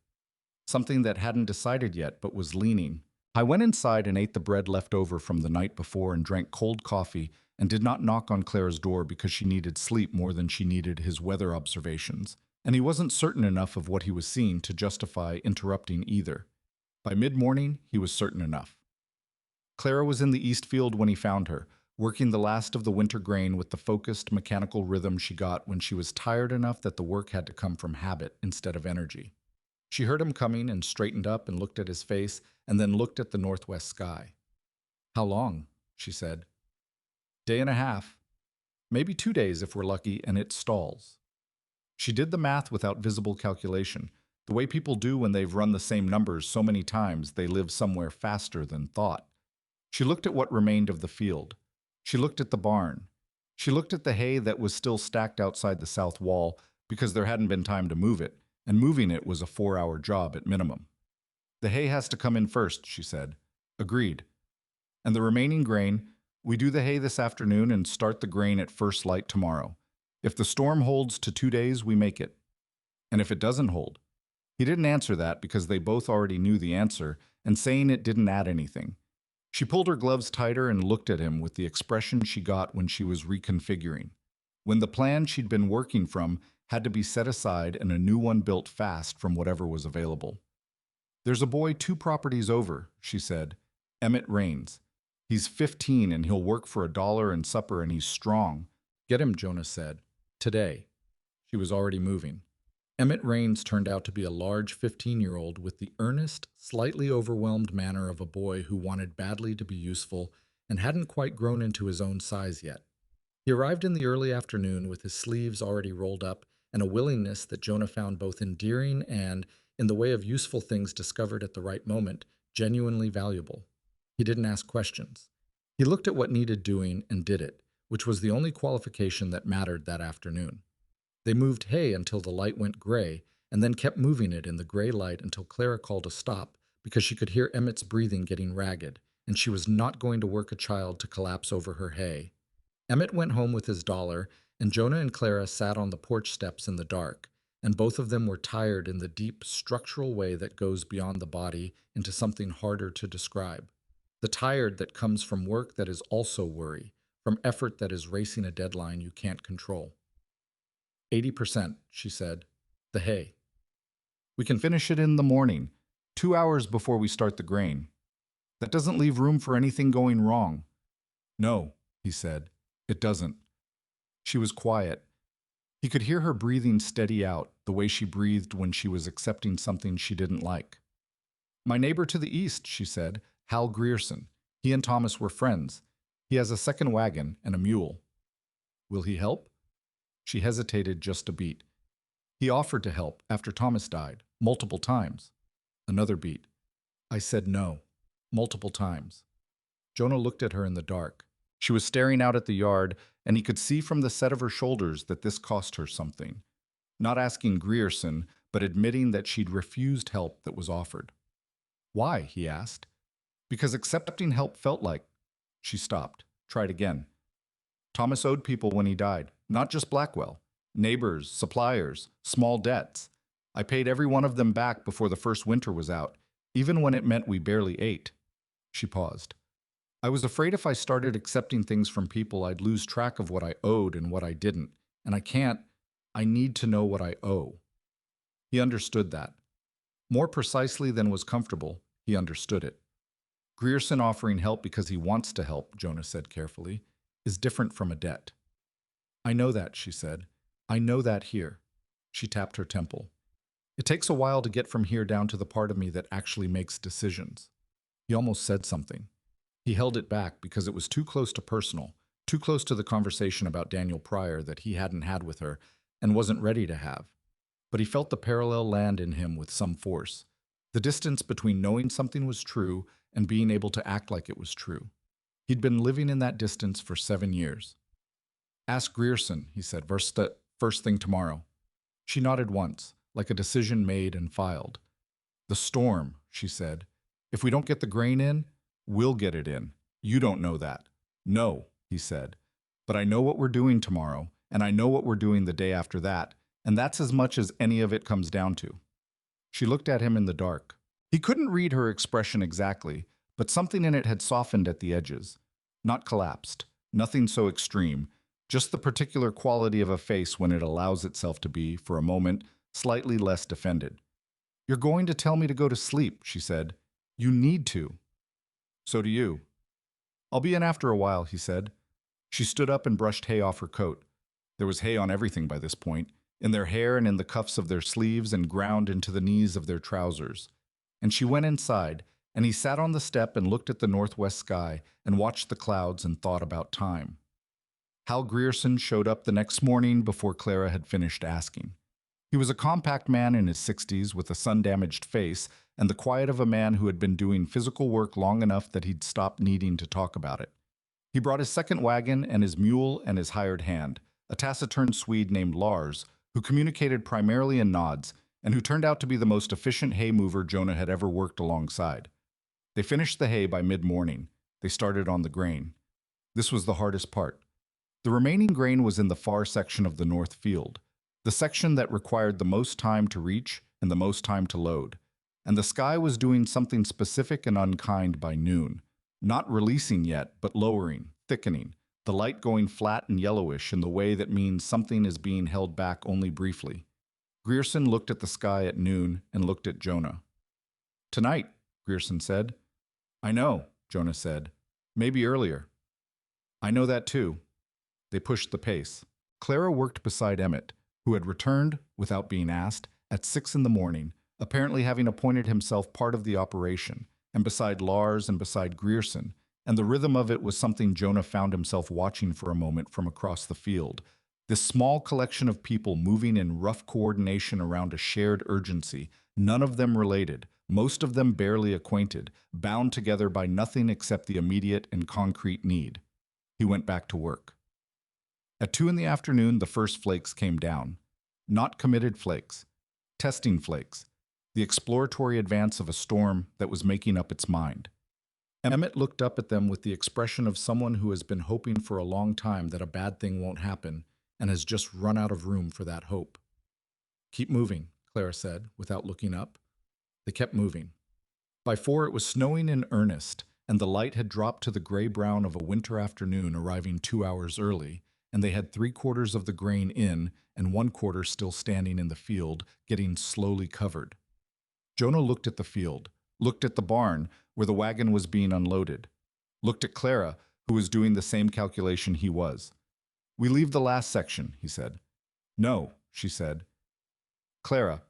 Something that hadn't decided yet but was leaning. I went inside and ate the bread left over from the night before and drank cold coffee and did not knock on Clara's door because she needed sleep more than she needed his weather observations, and he wasn't certain enough of what he was seeing to justify interrupting either. By mid-morning, he was certain enough. Clara was in the east field when he found her, working the last of the winter grain with the focused, mechanical rhythm she got when she was tired enough that the work had to come from habit instead of energy. She heard him coming and straightened up and looked at his face and then looked at the northwest sky. How long? She said. Day and a half. Maybe 2 days if we're lucky and it stalls. She did the math without visible calculation, the way people do when they've run the same numbers so many times they live somewhere faster than thought. She looked at what remained of the field. She looked at the barn. She looked at the hay that was still stacked outside the south wall because there hadn't been time to move it, and moving it was a 4-hour job at minimum. The hay has to come in first, she said. Agreed. And the remaining grain, we do the hay this afternoon and start the grain at first light tomorrow. If the storm holds to 2 days, we make it. And if it doesn't hold? He didn't answer that because they both already knew the answer, and saying it didn't add anything. She pulled her gloves tighter and looked at him with the expression she got when she was reconfiguring. When the plan she'd been working from had to be set aside and a new one built fast from whatever was available. There's a boy 2 properties over, she said. Emmett Raines. He's 15 and he'll work for $1 and supper and he's strong. Get him, Jonah said. Today. She was already moving. Emmett Raines turned out to be a large 15-year-old with the earnest, slightly overwhelmed manner of a boy who wanted badly to be useful and hadn't quite grown into his own size yet. He arrived in the early afternoon with his sleeves already rolled up and a willingness that Jonah found both endearing and, in the way of useful things discovered at the right moment, genuinely valuable. He didn't ask questions. He looked at what needed doing and did it, which was the only qualification that mattered that afternoon. They moved hay until the light went gray, and then kept moving it in the gray light until Clara called a stop because she could hear Emmett's breathing getting ragged, and she was not going to work a child to collapse over her hay. Emmett went home with his $1, and Jonah and Clara sat on the porch steps in the dark, and both of them were tired in the deep, structural way that goes beyond the body into something harder to describe. The tired that comes from work that is also worry, from effort that is racing a deadline you can't control. 80%, she said. The hay. We can finish it in the morning, 2 hours before we start the grain. That doesn't leave room for anything going wrong. No, he said, it doesn't. She was quiet. He could hear her breathing steady out, the way she breathed when she was accepting something she didn't like. My neighbor to the east, she said, Hal Grierson. He and Thomas were friends. He has a second wagon and a mule. Will he help? She hesitated just a beat. He offered to help after Thomas died, multiple times. Another beat. I said no, multiple times. Jonah looked at her in the dark. She was staring out at the yard, and he could see from the set of her shoulders that this cost her something. Not asking Grierson, but admitting that she'd refused help that was offered. Why? He asked. Because accepting help felt like... She stopped, tried again. Thomas owed people when he died, not just Blackwell. Neighbors, suppliers, small debts. I paid every one of them back before the first winter was out, even when it meant we barely ate. She paused. I was afraid if I started accepting things from people, I'd lose track of what I owed and what I didn't. And I can't. I need to know what I owe. He understood that. More precisely than was comfortable, he understood it. Grierson offering help because he wants to help, Jonah said carefully, is different from a debt. I know that, she said. I know that here. She tapped her temple. It takes a while to get from here down to the part of me that actually makes decisions. He almost said something. He held it back because it was too close to personal, too close to the conversation about Daniel Pryor that he hadn't had with her and wasn't ready to have. But he felt the parallel land in him with some force. The distance between knowing something was true and being able to act like it was true. He'd been living in that distance for 7 years. Ask Grierson, he said, first thing tomorrow. She nodded once, like a decision made and filed. The storm, she said. If we don't get the grain in, we'll get it in. You don't know that. No, he said. But I know what we're doing tomorrow, and I know what we're doing the day after that, and that's as much as any of it comes down to. She looked at him in the dark. He couldn't read her expression exactly, but something in it had softened at the edges. Not collapsed, nothing so extreme, just the particular quality of a face when it allows itself to be, for a moment, slightly less defended. You're going to tell me to go to sleep, she said. You need to. So do you. I'll be in after a while, he said. She stood up and brushed hay off her coat. There was hay on everything by this point, in their hair and in the cuffs of their sleeves and ground into the knees of their trousers. And she went inside, and he sat on the step and looked at the northwest sky and watched the clouds and thought about time. Hal Grierson showed up the next morning before Clara had finished asking. He was a compact man in his 60s with a sun-damaged face and the quiet of a man who had been doing physical work long enough that he'd stopped needing to talk about it. He brought his second wagon and his mule and his hired hand, a taciturn Swede named Lars, who communicated primarily in nods and who turned out to be the most efficient hay mover Jonah had ever worked alongside. They finished the hay by mid-morning. They started on the grain. This was the hardest part. The remaining grain was in the far section of the north field, the section that required the most time to reach and the most time to load. And the sky was doing something specific and unkind by noon, not releasing yet, but lowering, thickening, the light going flat and yellowish in the way that means something is being held back only briefly. Grierson looked at the sky at noon and looked at Jonah. Tonight, Grierson said. I know, Jonah said. Maybe earlier. I know that too. They pushed the pace. Clara worked beside Emmett, who had returned, without being asked, at 6 in the morning, apparently having appointed himself part of the operation, and beside Lars and beside Grierson, and the rhythm of it was something Jonah found himself watching for a moment from across the field. This small collection of people moving in rough coordination around a shared urgency, none of them related, most of them barely acquainted, bound together by nothing except the immediate and concrete need. He went back to work. At 2 in the afternoon, the first flakes came down. Not committed flakes. Testing flakes. The exploratory advance of a storm that was making up its mind. Emmett looked up at them with the expression of someone who has been hoping for a long time that a bad thing won't happen and has just run out of room for that hope. Keep moving, Clara said, without looking up. They kept moving. By 4 it was snowing in earnest, and the light had dropped to the gray-brown of a winter afternoon arriving 2 hours early, and they had 3/4 of the grain in and 1/4 still standing in the field, getting slowly covered. Jonah looked at the field, looked at the barn where the wagon was being unloaded, looked at Clara, who was doing the same calculation he was. "We leave the last section," he said. "No," she said. "Clara,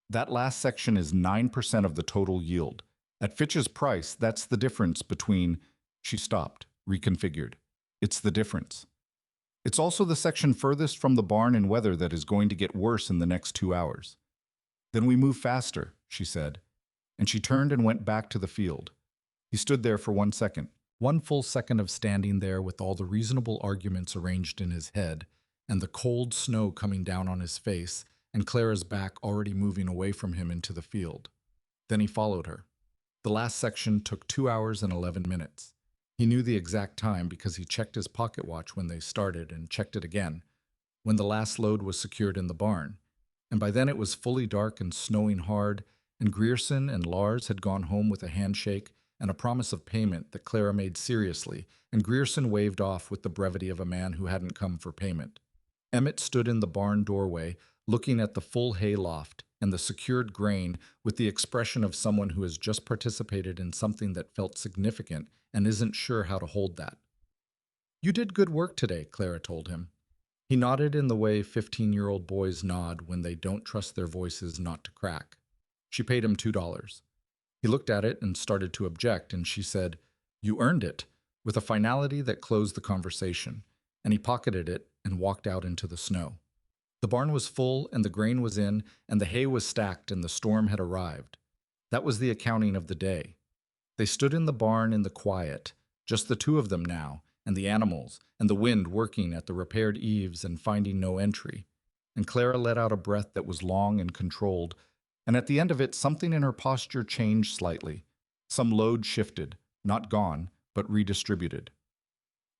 that last section is 9% of the total yield. At Fitch's price, that's the difference between—" She stopped, reconfigured. "It's the difference. It's also the section furthest from the barn and weather that is going to get worse in the next 2 hours. Then we move faster," she said, and she turned and went back to the field. He stood there for 1 second. 1 full second of standing there with all the reasonable arguments arranged in his head, and the cold snow coming down on his face, and Clara's back already moving away from him into the field. Then he followed her. The last section took 2 hours and 11 minutes. He knew the exact time because he checked his pocket watch when they started and checked it again, when the last load was secured in the barn. And by then it was fully dark and snowing hard, and Grierson and Lars had gone home with a handshake and a promise of payment that Clara made seriously, and Grierson waved off with the brevity of a man who hadn't come for payment. Emmett stood in the barn doorway, looking at the full hay loft and the secured grain with the expression of someone who has just participated in something that felt significant and isn't sure how to hold that. "You did good work today," Clara told him. He nodded in the way 15-year-old boys nod when they don't trust their voices not to crack. She paid him $2. He looked at it and started to object, and she said, "You earned it," with a finality that closed the conversation, and he pocketed it and walked out into the snow. The barn was full, and the grain was in, and the hay was stacked, and the storm had arrived. That was the accounting of the day. They stood in the barn in the quiet, just the two of them now, and the animals, and the wind working at the repaired eaves and finding no entry. And Clara let out a breath that was long and controlled, and at the end of it something in her posture changed slightly. Some load shifted, not gone, but redistributed.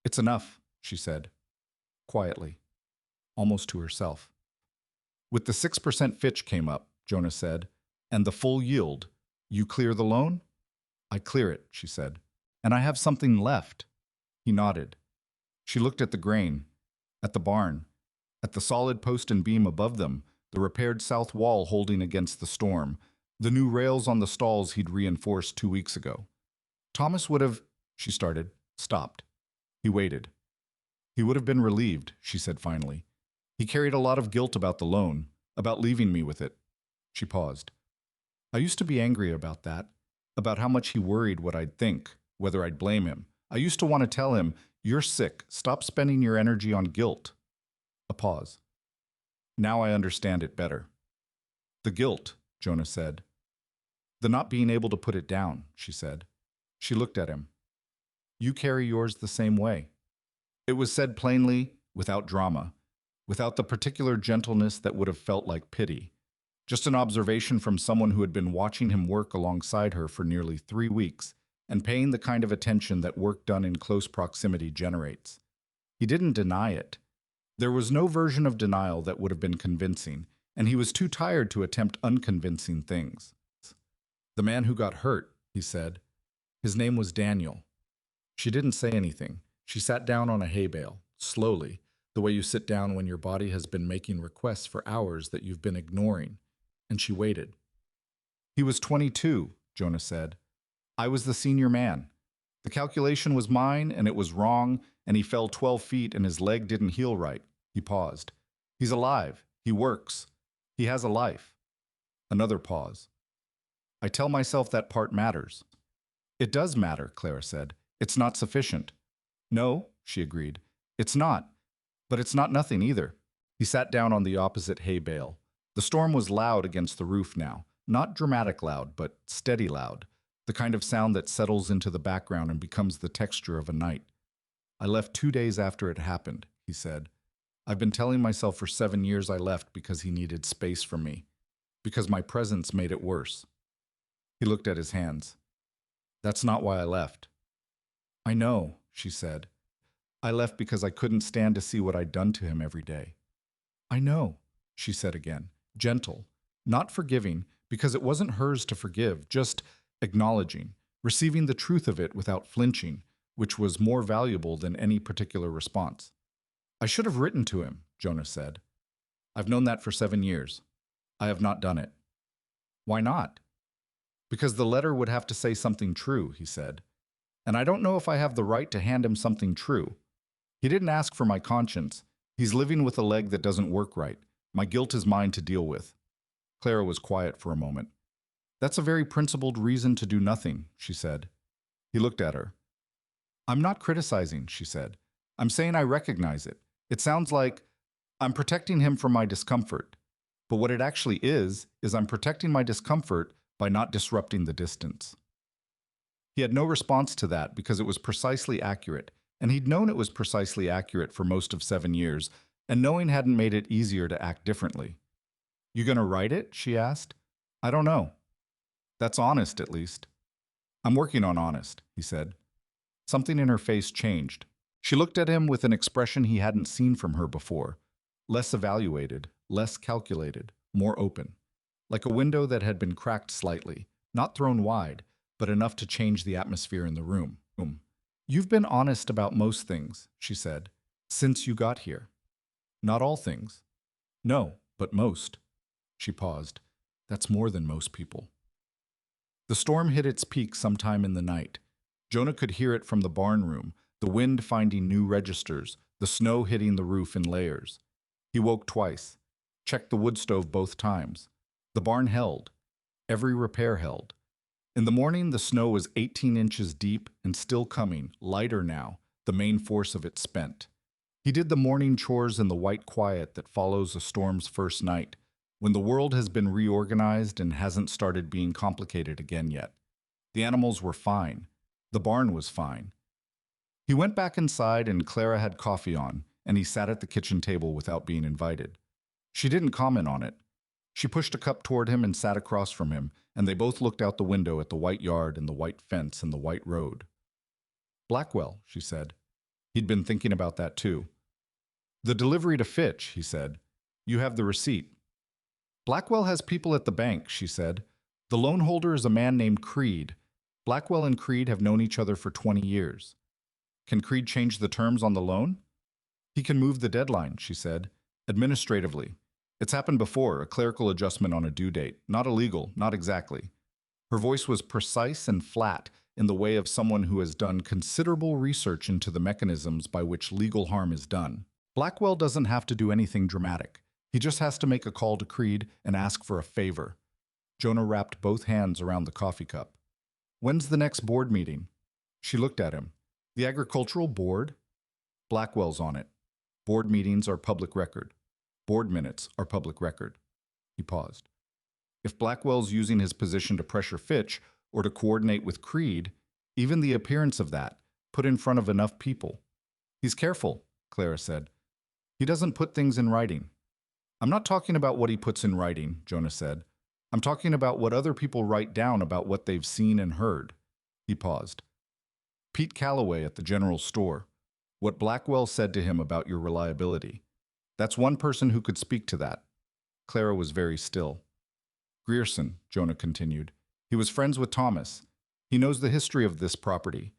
"It's enough," she said, quietly, almost to herself. "With the 6% Fitch came up," Jonah said, "and the full yield, you clear the loan?" "I clear it," she said. "And I have something left." He nodded. She looked at the grain, at the barn, at the solid post and beam above them, the repaired south wall holding against the storm, the new rails on the stalls he'd reinforced 2 weeks ago. "Thomas would have—" she started, stopped. He waited. "He would have been relieved," she said finally. "He carried a lot of guilt about the loan, about leaving me with it." She paused. "I used to be angry about that, about how much he worried what I'd think, whether I'd blame him. I used to want to tell him, 'You're sick, stop spending your energy on guilt.'" A pause. "Now I understand it better." "The guilt," Jonah said. "The not being able to put it down," she said. She looked at him. "You carry yours the same way." It was said plainly, without drama, without the particular gentleness that would have felt like pity. Just an observation from someone who had been watching him work alongside her for nearly 3 weeks and paying the kind of attention that work done in close proximity generates. He didn't deny it. There was no version of denial that would have been convincing, and he was too tired to attempt unconvincing things. "The man who got hurt," he said. "His name was Daniel." She didn't say anything. She sat down on a hay bale, slowly, the way you sit down when your body has been making requests for hours that you've been ignoring, and she waited. "He was 22, Jonah said. "I was the senior man. The calculation was mine, and it was wrong, and he fell 12 feet and his leg didn't heal right." He paused. "He's alive. He works. He has a life." Another pause. "I tell myself that part matters." "It does matter," Clara said. "It's not sufficient." "No," she agreed. "It's not. But it's not nothing either." He sat down on the opposite hay bale. The storm was loud against the roof now. Not dramatic loud, but steady loud. The kind of sound that settles into the background and becomes the texture of a night. "I left 2 days after it happened," he said. "I've been telling myself for 7 years I left because he needed space from me. Because my presence made it worse." He looked at his hands. "That's not why I left." "I know," she said. "I left because I couldn't stand to see what I'd done to him every day." "I know," she said again, gentle, not forgiving, because it wasn't hers to forgive, just acknowledging, receiving the truth of it without flinching, which was more valuable than any particular response. "I should have written to him," Jonah said. "I've known that for 7 years. I have not done it." "Why not?" Because the letter would have to say something true, he said. And I don't know if I have the right to hand him something true. He didn't ask for my conscience. He's living with a leg that doesn't work right. My guilt is mine to deal with. Clara was quiet for a moment. That's a very principled reason to do nothing, she said. He looked at her. I'm not criticizing, she said. I'm saying I recognize it. It sounds like I'm protecting him from my discomfort. But what it actually is I'm protecting my discomfort by not disrupting the distance. He had no response to that because it was precisely accurate, and he'd known it was precisely accurate for most of 7 years, and knowing hadn't made it easier to act differently. You gonna write it? She asked. I don't know. That's honest, at least. I'm working on honest, he said. Something in her face changed. She looked at him with an expression he hadn't seen from her before. Less evaluated, less calculated, more open. Like a window that had been cracked slightly, not thrown wide, but enough to change the atmosphere in the room. You've been honest about most things, she said, since you got here. Not all things. No, but most. She paused. That's more than most people. The storm hit its peak sometime in the night. Jonah could hear it from the barn room, the wind finding new registers, the snow hitting the roof in layers. He woke twice, checked the wood stove both times. The barn held. Every repair held. In the morning, the snow was 18 inches deep and still coming, lighter now, the main force of it spent. He did the morning chores in the white quiet that follows a storm's first night, when the world has been reorganized and hasn't started being complicated again yet. The animals were fine. The barn was fine. He went back inside and Clara had coffee on, and he sat at the kitchen table without being invited. She didn't comment on it. She pushed a cup toward him and sat across from him, and they both looked out the window at the white yard and the white fence and the white road. Blackwell, she said. He'd been thinking about that too. The delivery to Fitch, he said. You have the receipt. Blackwell has people at the bank, she said. The loan holder is a man named Creed. Blackwell and Creed have known each other for 20 years. Can Creed change the terms on the loan? He can move the deadline, she said. Administratively. It's happened before, a clerical adjustment on a due date. Not illegal, not exactly. Her voice was precise and flat in the way of someone who has done considerable research into the mechanisms by which legal harm is done. Blackwell doesn't have to do anything dramatic. He just has to make a call to Creed and ask for a favor. Jonah wrapped both hands around the coffee cup. When's the next board meeting? She looked at him. The agricultural board? Blackwell's on it. Board meetings are public record. Board minutes are public record. He paused. If Blackwell's using his position to pressure Fitch or to coordinate with Creed, even the appearance of that, put in front of enough people. He's careful, Clara said. He doesn't put things in writing. I'm not talking about what he puts in writing, Jonah said. I'm talking about what other people write down about what they've seen and heard. He paused. Pete Calloway at the general store. What Blackwell said to him about your reliability. That's one person who could speak to that. Clara was very still. Grierson, Jonah continued. He was friends with Thomas. He knows the history of this property.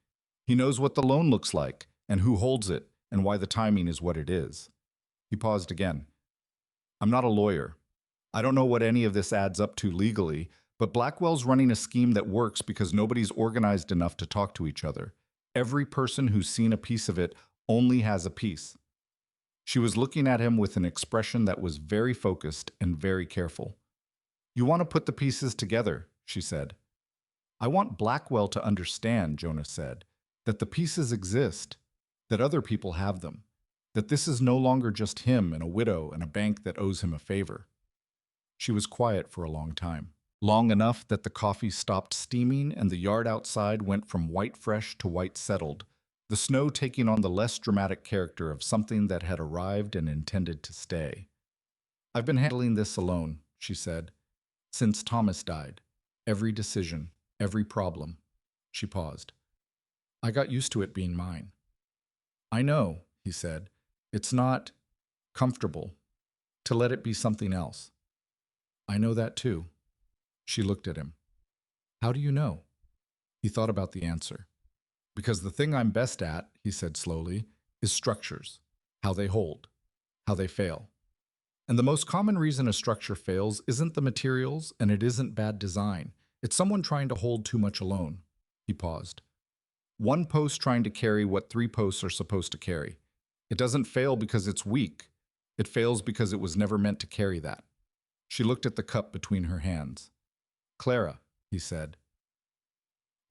He knows what the loan looks like, and who holds it, and why the timing is what it is. He paused again. I'm not a lawyer. I don't know what any of this adds up to legally, but Blackwell's running a scheme that works because nobody's organized enough to talk to each other. Every person who's seen a piece of it only has a piece. She was looking at him with an expression that was very focused and very careful. You want to put the pieces together, she said. I want Blackwell to understand, Jonah said, that the pieces exist, that other people have them, that this is no longer just him and a widow and a bank that owes him a favor. She was quiet for a long time, long enough that the coffee stopped steaming and the yard outside went from white fresh to white settled, the snow taking on the less dramatic character of something that had arrived and intended to stay. I've been handling this alone, she said, since Thomas died. Every decision, every problem. She paused. I got used to it being mine. I know, he said, it's not comfortable to let it be something else. I know that too. She looked at him. How do you know? He thought about the answer. Because the thing I'm best at, he said slowly, is structures, how they hold, how they fail. And the most common reason a structure fails isn't the materials and it isn't bad design. It's someone trying to hold too much alone. He paused. One post trying to carry what three posts are supposed to carry. It doesn't fail because it's weak. It fails because it was never meant to carry that. She looked at the cup between her hands. Clara, he said.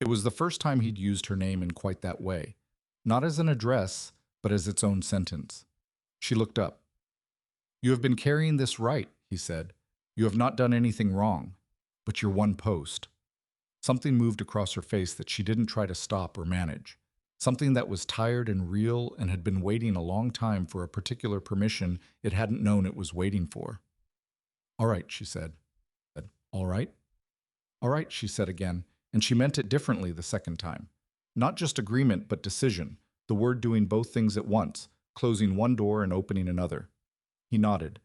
It was the first time he'd used her name in quite that way, not as an address, but as its own sentence. She looked up. You have been carrying this right, he said. You have not done anything wrong, but you're one post. Something moved across her face that she didn't try to stop or manage. Something that was tired and real and had been waiting a long time for a particular permission it hadn't known it was waiting for. All right, she said. All right? All right, she said again, and she meant it differently the second time. Not just agreement, but decision, the word doing both things at once, closing one door and opening another. He nodded.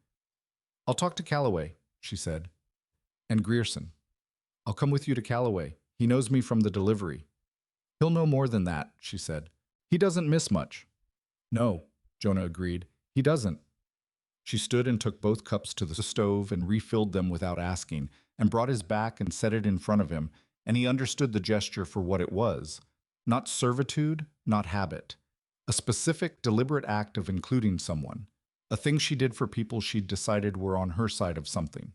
I'll talk to Calloway, she said. And Grierson. I'll come with you to Calloway. He knows me from the delivery. He'll know more than that, she said. He doesn't miss much. No, Jonah agreed. He doesn't. She stood and took both cups to the stove and refilled them without asking, and brought his back and set it in front of him, and he understood the gesture for what it was. Not servitude, not habit. A specific, deliberate act of including someone. A thing she did for people she'd decided were on her side of something.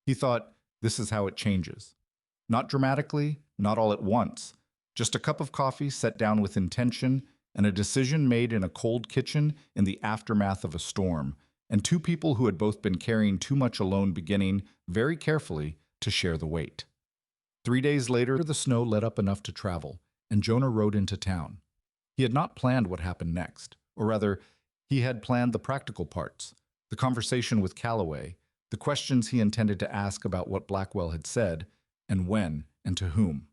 He thought, this is how it changes. Not dramatically, not all at once. Just a cup of coffee set down with intention, and a decision made in a cold kitchen in the aftermath of a storm, and two people who had both been carrying too much alone beginning, very carefully, to share the weight. 3 days later, the snow let up enough to travel, and Jonah rode into town. He had not planned what happened next, or rather, he had planned the practical parts, the conversation with Calloway, the questions he intended to ask about what Blackwell had said, and when, and to whom.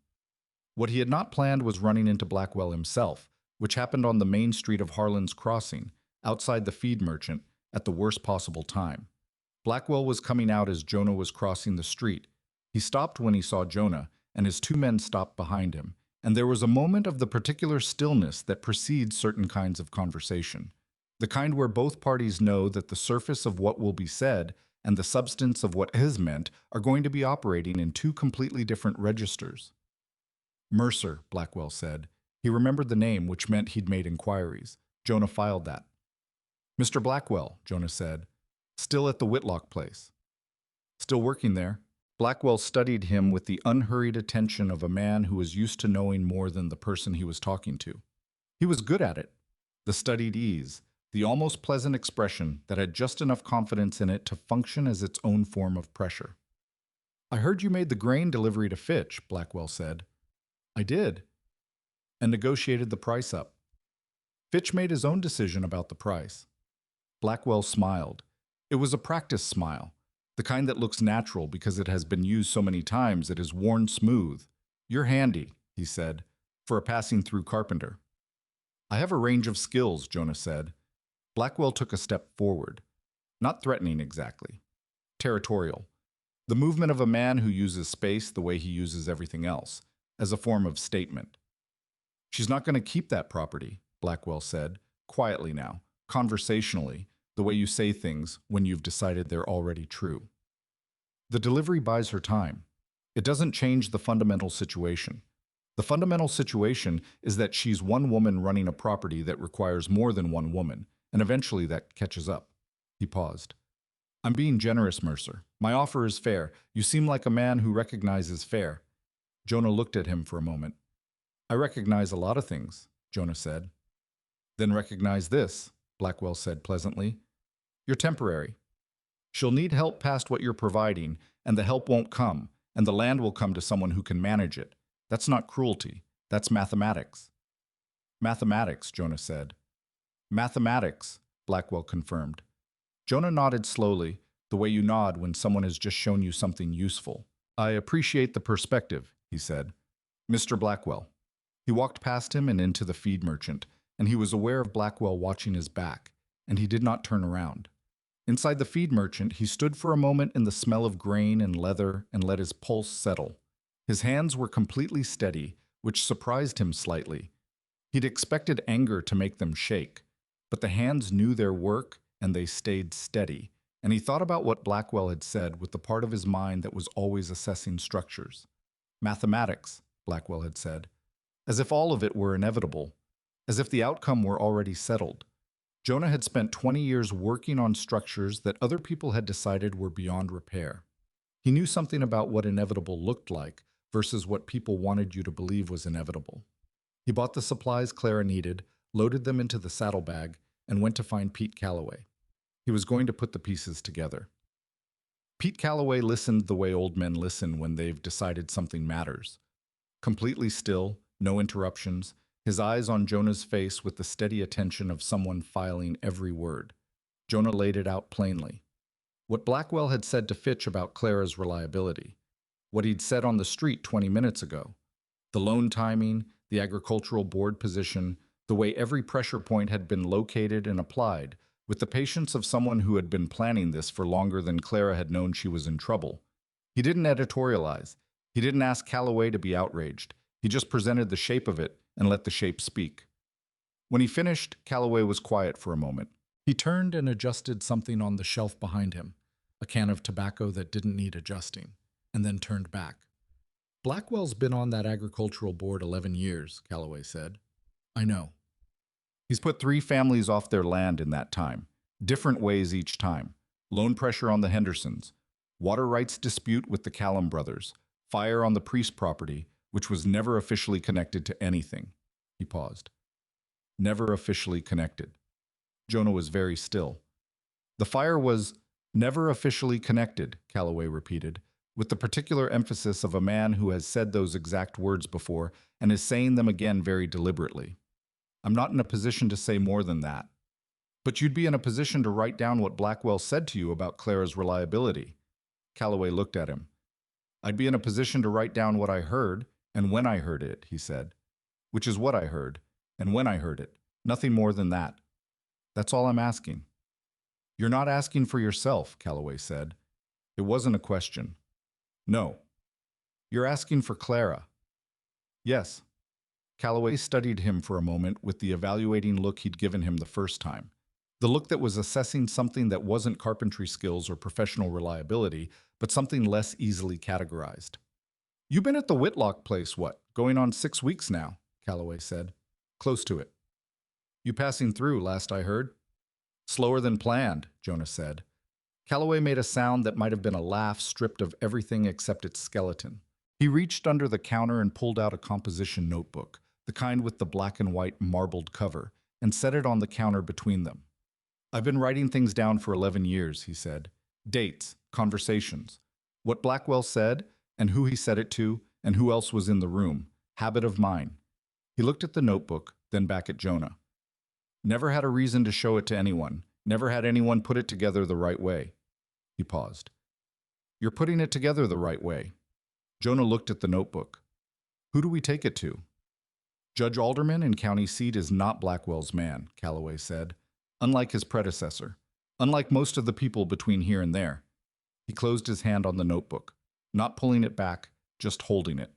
What he had not planned was running into Blackwell himself, which happened on the main street of Harlan's Crossing, outside the feed merchant, at the worst possible time. Blackwell was coming out as Jonah was crossing the street. He stopped when he saw Jonah, and his two men stopped behind him, and there was a moment of the particular stillness that precedes certain kinds of conversation. The kind where both parties know that the surface of what will be said and the substance of what is meant are going to be operating in two completely different registers. Mercer, Blackwell said. He remembered the name, which meant he'd made inquiries. Jonah filed that. Mr. Blackwell, Jonah said. Still at the Whitlock place. Still working there. Blackwell studied him with the unhurried attention of a man who was used to knowing more than the person he was talking to. He was good at it. The studied ease, the almost pleasant expression that had just enough confidence in it to function as its own form of pressure. I heard you made the grain delivery to Fitch, Blackwell said. I did. And negotiated the price up. Fitch made his own decision about the price. Blackwell smiled. It was a practice smile, the kind that looks natural because it has been used so many times it is worn smooth. You're handy, he said, for a passing through carpenter. I have a range of skills, Jonah said. Blackwell took a step forward. Not threatening exactly. Territorial. The movement of a man who uses space the way he uses everything else, as a form of statement. She's not going to keep that property, Blackwell said, quietly now, conversationally, the way you say things when you've decided they're already true. The delivery buys her time. It doesn't change the fundamental situation. The fundamental situation is that she's one woman running a property that requires more than one woman, and eventually that catches up. He paused. I'm being generous, Mercer. My offer is fair. You seem like a man who recognizes fair. Jonah looked at him for a moment. I recognize a lot of things, Jonah said. Then recognize this, Blackwell said pleasantly. You're temporary. She'll need help past what you're providing, and the help won't come, and the land will come to someone who can manage it. That's not cruelty. That's mathematics. Mathematics, Jonah said. Mathematics, Blackwell confirmed. Jonah nodded slowly, the way you nod when someone has just shown you something useful. I appreciate the perspective, he said. Mr. Blackwell. He walked past him and into the feed merchant, and he was aware of Blackwell watching his back, and he did not turn around. Inside the feed merchant, he stood for a moment in the smell of grain and leather and let his pulse settle. His hands were completely steady, which surprised him slightly. He'd expected anger to make them shake, but the hands knew their work and they stayed steady, and he thought about what Blackwell had said with the part of his mind that was always assessing structures. Mathematics, Blackwell had said. As if all of it were inevitable. As if the outcome were already settled. Jonah had spent 20 years working on structures that other people had decided were beyond repair. He knew something about what inevitable looked like versus what people wanted you to believe was inevitable. He bought the supplies Clara needed, loaded them into the saddlebag, and went to find Pete Calloway. He was going to put the pieces together. Pete Calloway listened the way old men listen when they've decided something matters. Completely still, no interruptions, his eyes on Jonah's face with the steady attention of someone filing every word. Jonah laid it out plainly. What Blackwell had said to Fitch about Clara's reliability. What he'd said on the street 20 minutes ago. The loan timing, the agricultural board position, the way every pressure point had been located and applied, with the patience of someone who had been planning this for longer than Clara had known she was in trouble. He didn't editorialize. He didn't ask Calloway to be outraged. He just presented the shape of it and let the shape speak. When he finished, Calloway was quiet for a moment. He turned and adjusted something on the shelf behind him, a can of tobacco that didn't need adjusting, and then turned back. Blackwell's been on that agricultural board 11 years, Calloway said. I know. He's put 3 families off their land in that time, different ways each time. Loan pressure on the Hendersons, water rights dispute with the Callum brothers, fire on the Priest property, which was never officially connected to anything. He paused. Never officially connected. Jonah was very still. The fire was never officially connected, Calloway repeated, with the particular emphasis of a man who has said those exact words before and is saying them again very deliberately. I'm not in a position to say more than that. But you'd be in a position to write down what Blackwell said to you about Clara's reliability. Calloway looked at him. I'd be in a position to write down what I heard and when I heard it, he said. Which is what I heard and when I heard it. Nothing more than that. That's all I'm asking. You're not asking for yourself, Calloway said. It wasn't a question. No. You're asking for Clara. Yes. Calloway studied him for a moment with the evaluating look he'd given him the first time. The look that was assessing something that wasn't carpentry skills or professional reliability, but something less easily categorized. You've been at the Whitlock place, what, going on 6 weeks now, Calloway said. Close to it. You passing through, last I heard? Slower than planned, Jonah said. Calloway made a sound that might have been a laugh stripped of everything except its skeleton. He reached under the counter and pulled out a composition notebook, the kind with the black and white marbled cover, and set it on the counter between them. I've been writing things down for 11 years, he said. Dates, conversations, what Blackwell said, and who he said it to, and who else was in the room. Habit of mine. He looked at the notebook, then back at Jonah. Never had a reason to show it to anyone. Never had anyone put it together the right way. He paused. You're putting it together the right way. Jonah looked at the notebook. Who do we take it to? Judge Alderman in county seat is not Blackwell's man, Calloway said. Unlike his predecessor. Unlike most of the people between here and there. He closed his hand on the notebook, not pulling it back, just holding it.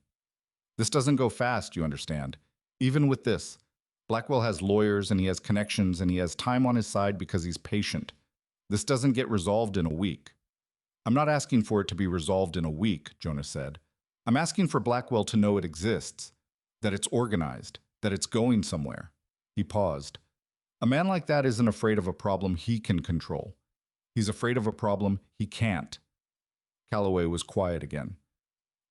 This doesn't go fast, you understand. Even with this, Blackwell has lawyers and he has connections and he has time on his side because he's patient. This doesn't get resolved in a week. I'm not asking for it to be resolved in a week, Jonah said. I'm asking for Blackwell to know it exists, that it's organized, that it's going somewhere. He paused. A man like that isn't afraid of a problem he can control. He's afraid of a problem he can't. Calloway was quiet again.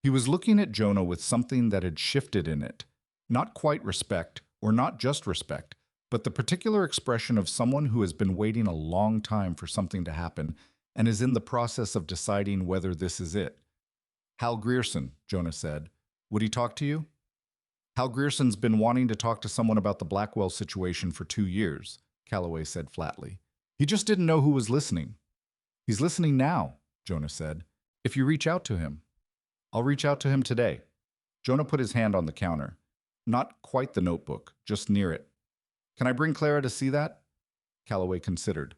He was looking at Jonah with something that had shifted in it. Not quite respect, or not just respect, but the particular expression of someone who has been waiting a long time for something to happen and is in the process of deciding whether this is it. Hal Grierson, Jonah said. Would he talk to you? Hal Grierson's been wanting to talk to someone about the Blackwell situation for 2 years, Calloway said flatly. He just didn't know who was listening. He's listening now, Jonah said. If you reach out to him. I'll reach out to him today. Jonah put his hand on the counter. Not quite the notebook, just near it. Can I bring Clara to see that? Calloway considered.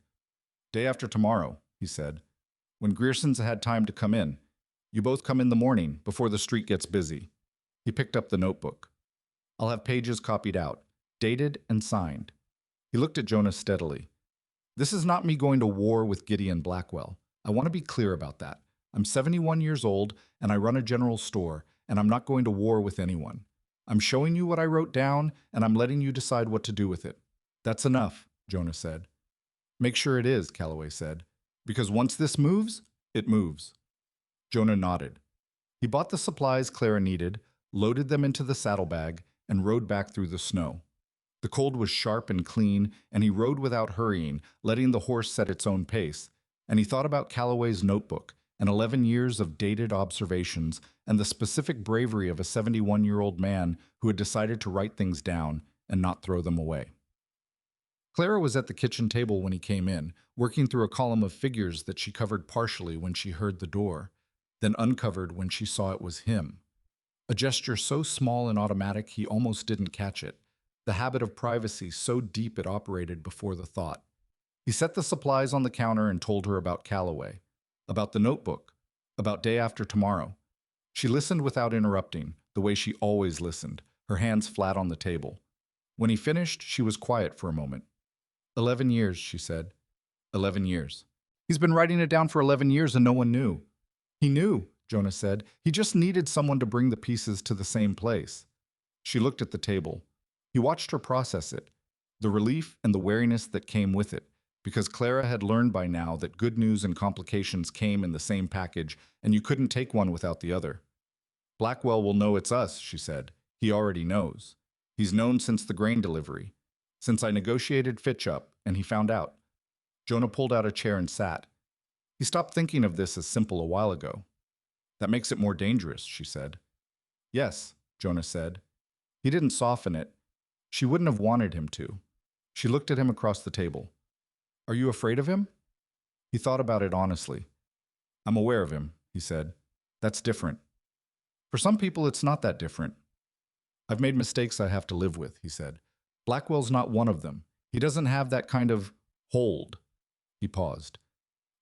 Day after tomorrow, he said. When Grierson's had time to come in. You both come in the morning, before the street gets busy. He picked up the notebook. I'll have pages copied out, dated and signed. He looked at Jonah steadily. This is not me going to war with Gideon Blackwell. I want to be clear about that. I'm 71 years old, and I run a general store, and I'm not going to war with anyone. I'm showing you what I wrote down, and I'm letting you decide what to do with it. That's enough, Jonah said. Make sure it is, Calloway said, because once this moves, it moves. Jonah nodded. He bought the supplies Clara needed, loaded them into the saddlebag, and rode back through the snow. The cold was sharp and clean, and he rode without hurrying, letting the horse set its own pace. And he thought about Calloway's notebook and 11 years of dated observations and the specific bravery of a 71-year-old man who had decided to write things down and not throw them away. Clara was at the kitchen table when he came in, working through a column of figures that she covered partially when she heard the door, then uncovered when she saw it was him. A gesture so small and automatic he almost didn't catch it. The habit of privacy so deep it operated before the thought. He set the supplies on the counter and told her about Calloway, about the notebook, about day after tomorrow. She listened without interrupting, the way she always listened, her hands flat on the table. When he finished, she was quiet for a moment. 11 years, she said. 11 years. He's been writing it down for 11 years and no one knew. He knew, Jonah said. He just needed someone to bring the pieces to the same place. She looked at the table. He watched her process it, the relief and the wariness that came with it, because Clara had learned by now that good news and complications came in the same package, and you couldn't take one without the other. Blackwell will know it's us, she said. He already knows. He's known since the grain delivery, since I negotiated Fitch up, and he found out. Jonah pulled out a chair and sat. He stopped thinking of this as simple a while ago. That makes it more dangerous, she said. Yes, Jonah said. He didn't soften it. She wouldn't have wanted him to. She looked at him across the table. Are you afraid of him? He thought about it honestly. I'm aware of him, he said. That's different. For some people, it's not that different. I've made mistakes I have to live with, he said. Blackwell's not one of them. He doesn't have that kind of hold. He paused.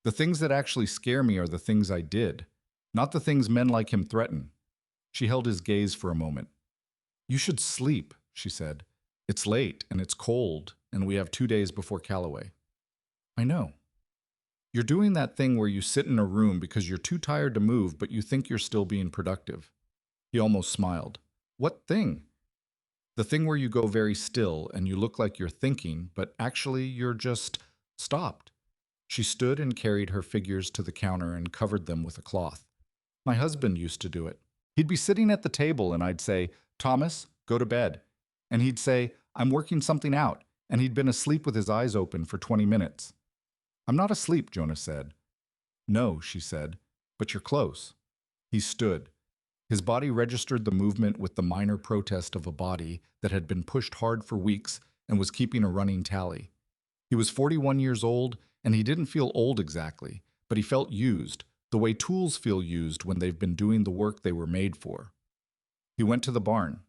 The things that actually scare me are the things I did, not the things men like him threaten. She held his gaze for a moment. You should sleep, she said. It's late, and it's cold, and we have 2 days before Calloway. I know. You're doing that thing where you sit in a room because you're too tired to move, but you think you're still being productive. He almost smiled. What thing? The thing where you go very still and you look like you're thinking, but actually you're just stopped. She stood and carried her figures to the counter and covered them with a cloth. My husband used to do it. He'd be sitting at the table and I'd say, Thomas, go to bed. And he'd say, I'm working something out, and he'd been asleep with his eyes open for 20 minutes. I'm not asleep, Jonah said. No, she said, but you're close. He stood. His body registered the movement with the minor protest of a body that had been pushed hard for weeks and was keeping a running tally. He was 41 years old, and he didn't feel old exactly, but he felt used, the way tools feel used when they've been doing the work they were made for. He went to the barn.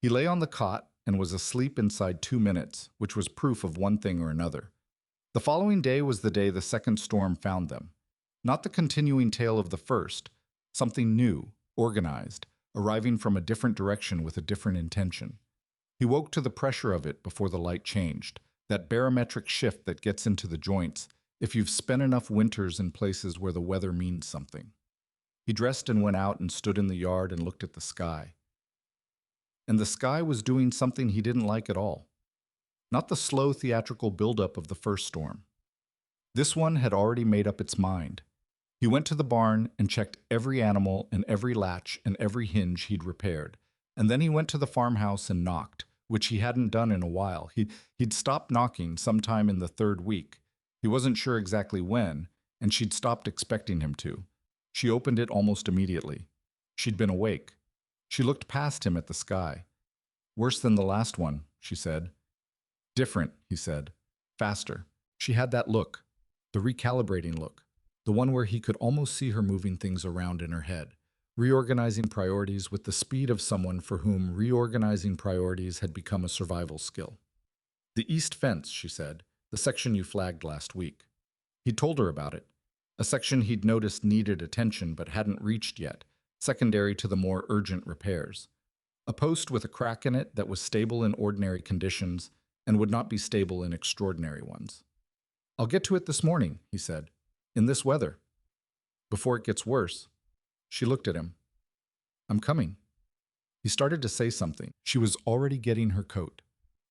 He lay on the cot and was asleep inside 2 minutes, which was proof of one thing or another. The following day was the day the second storm found them. Not the continuing tale of the first, something new, organized, arriving from a different direction with a different intention. He woke to the pressure of it before the light changed, that barometric shift that gets into the joints if you've spent enough winters in places where the weather means something. He dressed and went out and stood in the yard and looked at the sky. And the sky was doing something he didn't like at all. Not the slow theatrical buildup of the first storm. This one had already made up its mind. He went to the barn and checked every animal and every latch and every hinge he'd repaired. And then he went to the farmhouse and knocked, which he hadn't done in a while. He'd stopped knocking sometime in the 3rd week. He wasn't sure exactly when, and she'd stopped expecting him to. She opened it almost immediately. She'd been awake. She looked past him at the sky. Worse than the last one, she said. Different, he said. Faster. She had that look, the recalibrating look, the one where he could almost see her moving things around in her head, reorganizing priorities with the speed of someone for whom reorganizing priorities had become a survival skill. The east fence, she said, the section you flagged last week. He'd told her about it, a section he'd noticed needed attention but hadn't reached yet, secondary to the more urgent repairs. A post with a crack in it that was stable in ordinary conditions and would not be stable in extraordinary ones. I'll get to it this morning, he said, in this weather. Before it gets worse. She looked at him. I'm coming. He started to say something. She was already getting her coat.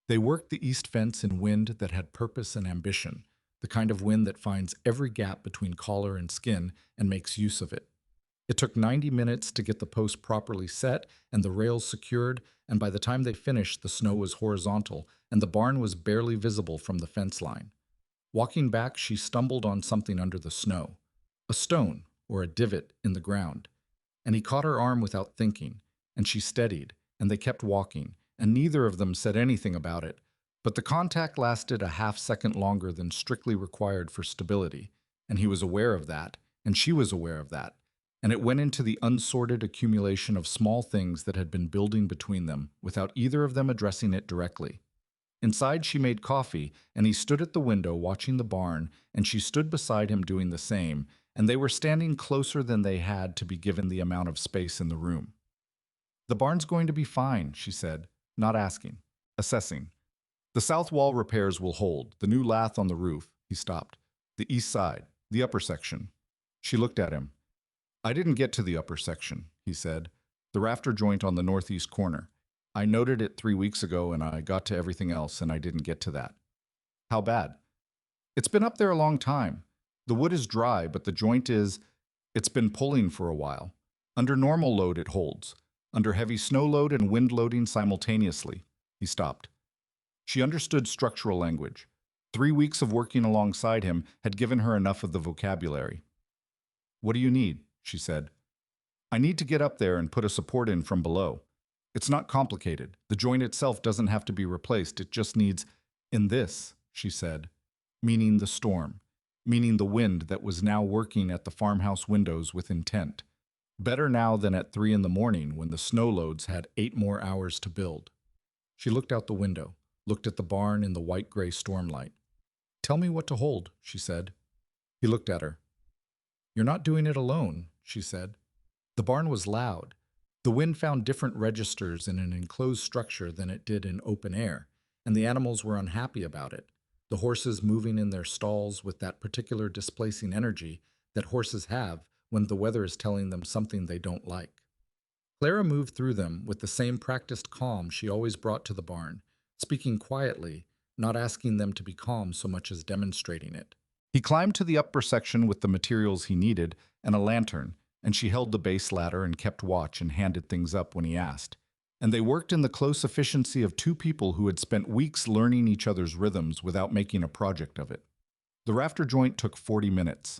They worked the east fence in wind that had purpose and ambition, the kind of wind that finds every gap between collar and skin and makes use of it. It took 90 minutes to get the post properly set and the rails secured, and by the time they finished, the snow was horizontal and the barn was barely visible from the fence line. Walking back, she stumbled on something under the snow, a stone or a divot in the ground, and he caught her arm without thinking, and she steadied, and they kept walking, and neither of them said anything about it, but the contact lasted a half-second longer than strictly required for stability, and he was aware of that, and she was aware of that, and it went into the unsorted accumulation of small things that had been building between them without either of them addressing it directly. Inside, she made coffee, and he stood at the window watching the barn, and she stood beside him doing the same, and they were standing closer than they had to be given the amount of space in the room. The barn's going to be fine, she said, not asking, assessing. The south wall repairs will hold, the new lath on the roof. He stopped. The east side, the upper section. She looked at him. I didn't get to the upper section, he said. The rafter joint on the northeast corner. I noted it 3 weeks ago and I got to everything else and I didn't get to that. How bad? It's been up there a long time. The wood is dry, but the joint it's been pulling for a while. Under normal load it holds. Under heavy snow load and wind loading simultaneously. He stopped. She understood structural language. 3 weeks of working alongside him had given her enough of the vocabulary. What do you need? She said. I need to get up there and put a support in from below. It's not complicated. The joint itself doesn't have to be replaced. It just needs, in this, she said, meaning the storm, meaning the wind that was now working at the farmhouse windows with intent. Better now than at 3 in the morning when the snow loads had 8 more hours to build. She looked out the window, looked at the barn in the white-gray stormlight. Tell me what to hold, she said. He looked at her. You're not doing it alone, she said. The barn was loud. The wind found different registers in an enclosed structure than it did in open air, and the animals were unhappy about it, the horses moving in their stalls with that particular displacing energy that horses have when the weather is telling them something they don't like. Clara moved through them with the same practiced calm she always brought to the barn, speaking quietly, not asking them to be calm so much as demonstrating it. He climbed to the upper section with the materials he needed and a lantern, and she held the base ladder and kept watch and handed things up when he asked. And they worked in the close efficiency of 2 people who had spent weeks learning each other's rhythms without making a project of it. The rafter joint took 40 minutes.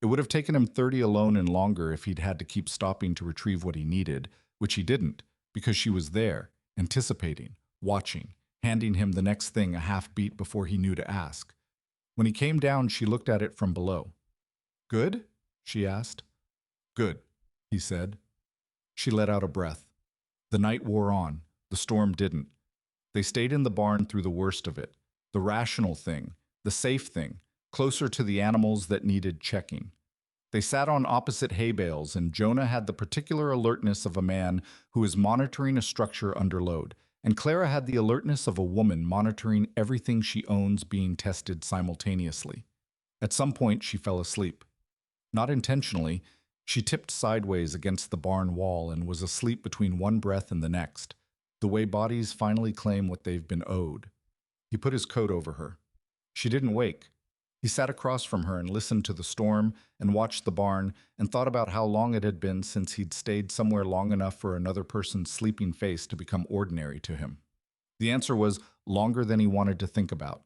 It would have taken him 30 alone and longer if he'd had to keep stopping to retrieve what he needed, which he didn't, because she was there, anticipating, watching, handing him the next thing a half beat before he knew to ask. When he came down, she looked at it from below. Good? She asked. Good, he said. She let out a breath. The night wore on. The storm didn't. They stayed in the barn through the worst of it, the rational thing, the safe thing, closer to the animals that needed checking. They sat on opposite hay bales, and Jonah had the particular alertness of a man who is monitoring a structure under load, and Clara had the alertness of a woman monitoring everything she owns being tested simultaneously. At some point, she fell asleep. Not intentionally, she tipped sideways against the barn wall and was asleep between one breath and the next, the way bodies finally claim what they've been owed. He put his coat over her. She didn't wake. He sat across from her and listened to the storm and watched the barn and thought about how long it had been since he'd stayed somewhere long enough for another person's sleeping face to become ordinary to him. The answer was longer than he wanted to think about.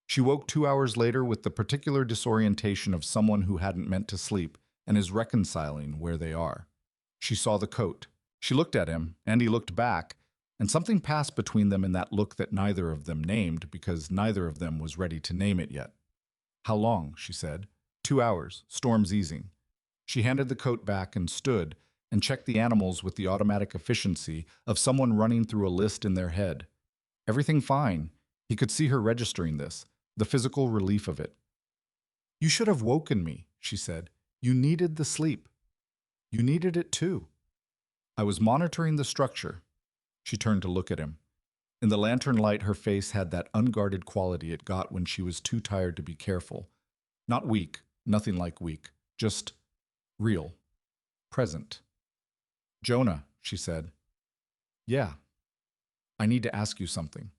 She woke 2 hours later with the particular disorientation of someone who hadn't meant to sleep and is reconciling where they are. She saw the coat. She looked at him, and he looked back, and something passed between them in that look that neither of them named because neither of them was ready to name it yet. How long? She said. 2 hours. Storm's easing. She handed the coat back and stood and checked the animals with the automatic efficiency of someone running through a list in their head. Everything fine. He could see her registering this, the physical relief of it. You should have woken me, she said. You needed the sleep. You needed it too. I was monitoring the structure. She turned to look at him. In the lantern light, her face had that unguarded quality it got when she was too tired to be careful. Not weak, nothing like weak, just real, present. Jonah, she said. Yeah, I need to ask you something.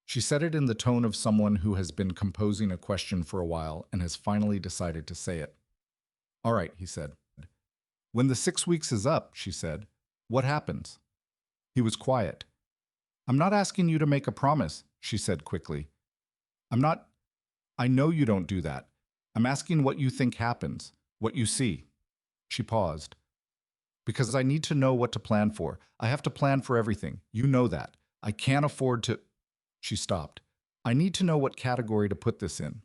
She said it in the tone of someone who has been composing a question for a while and has finally decided to say it. All right, he said. When the 6 weeks is up, she said, what happens? He was quiet. I'm not asking you to make a promise, she said quickly. I know you don't do that. I'm asking what you think happens, what you see. She paused. Because I need to know what to plan for. I have to plan for everything. You know that. I can't afford to. She stopped. I need to know what category to put this in.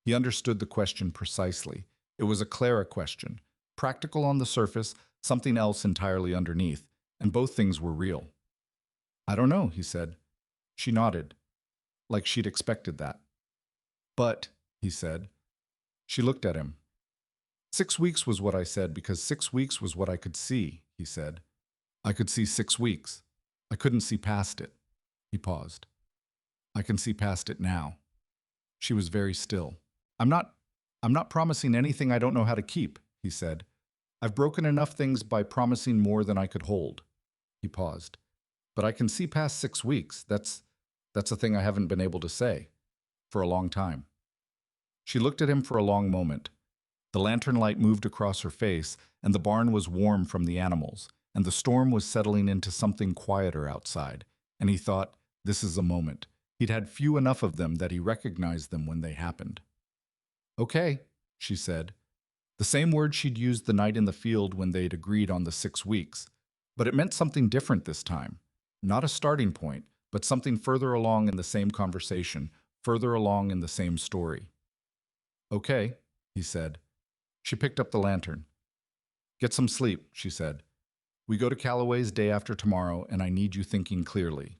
He understood the question precisely. It was a Clara question. Practical on the surface, something else entirely underneath, and both things were real. I don't know, he said. She nodded, like she'd expected that. But, he said. She looked at him. 6 weeks was what I said because 6 weeks was what I could see, he said. I could see 6 weeks. I couldn't see past it. He paused. I can see past it now. She was very still. I'm not promising anything I don't know how to keep, he said. I've broken enough things by promising more than I could hold. He paused. But I can see past 6 weeks. That's a thing I haven't been able to say. For a long time. She looked at him for a long moment. The lantern light moved across her face, and the barn was warm from the animals, and the storm was settling into something quieter outside. And he thought, this is a moment. He'd had few enough of them that he recognized them when they happened. Okay, she said. The same word she'd used the night in the field when they'd agreed on the 6 weeks. But it meant something different this time. Not a starting point, but something further along in the same conversation, further along in the same story. Okay, he said. She picked up the lantern. Get some sleep, she said. We go to Callaway's day after tomorrow, and I need you thinking clearly.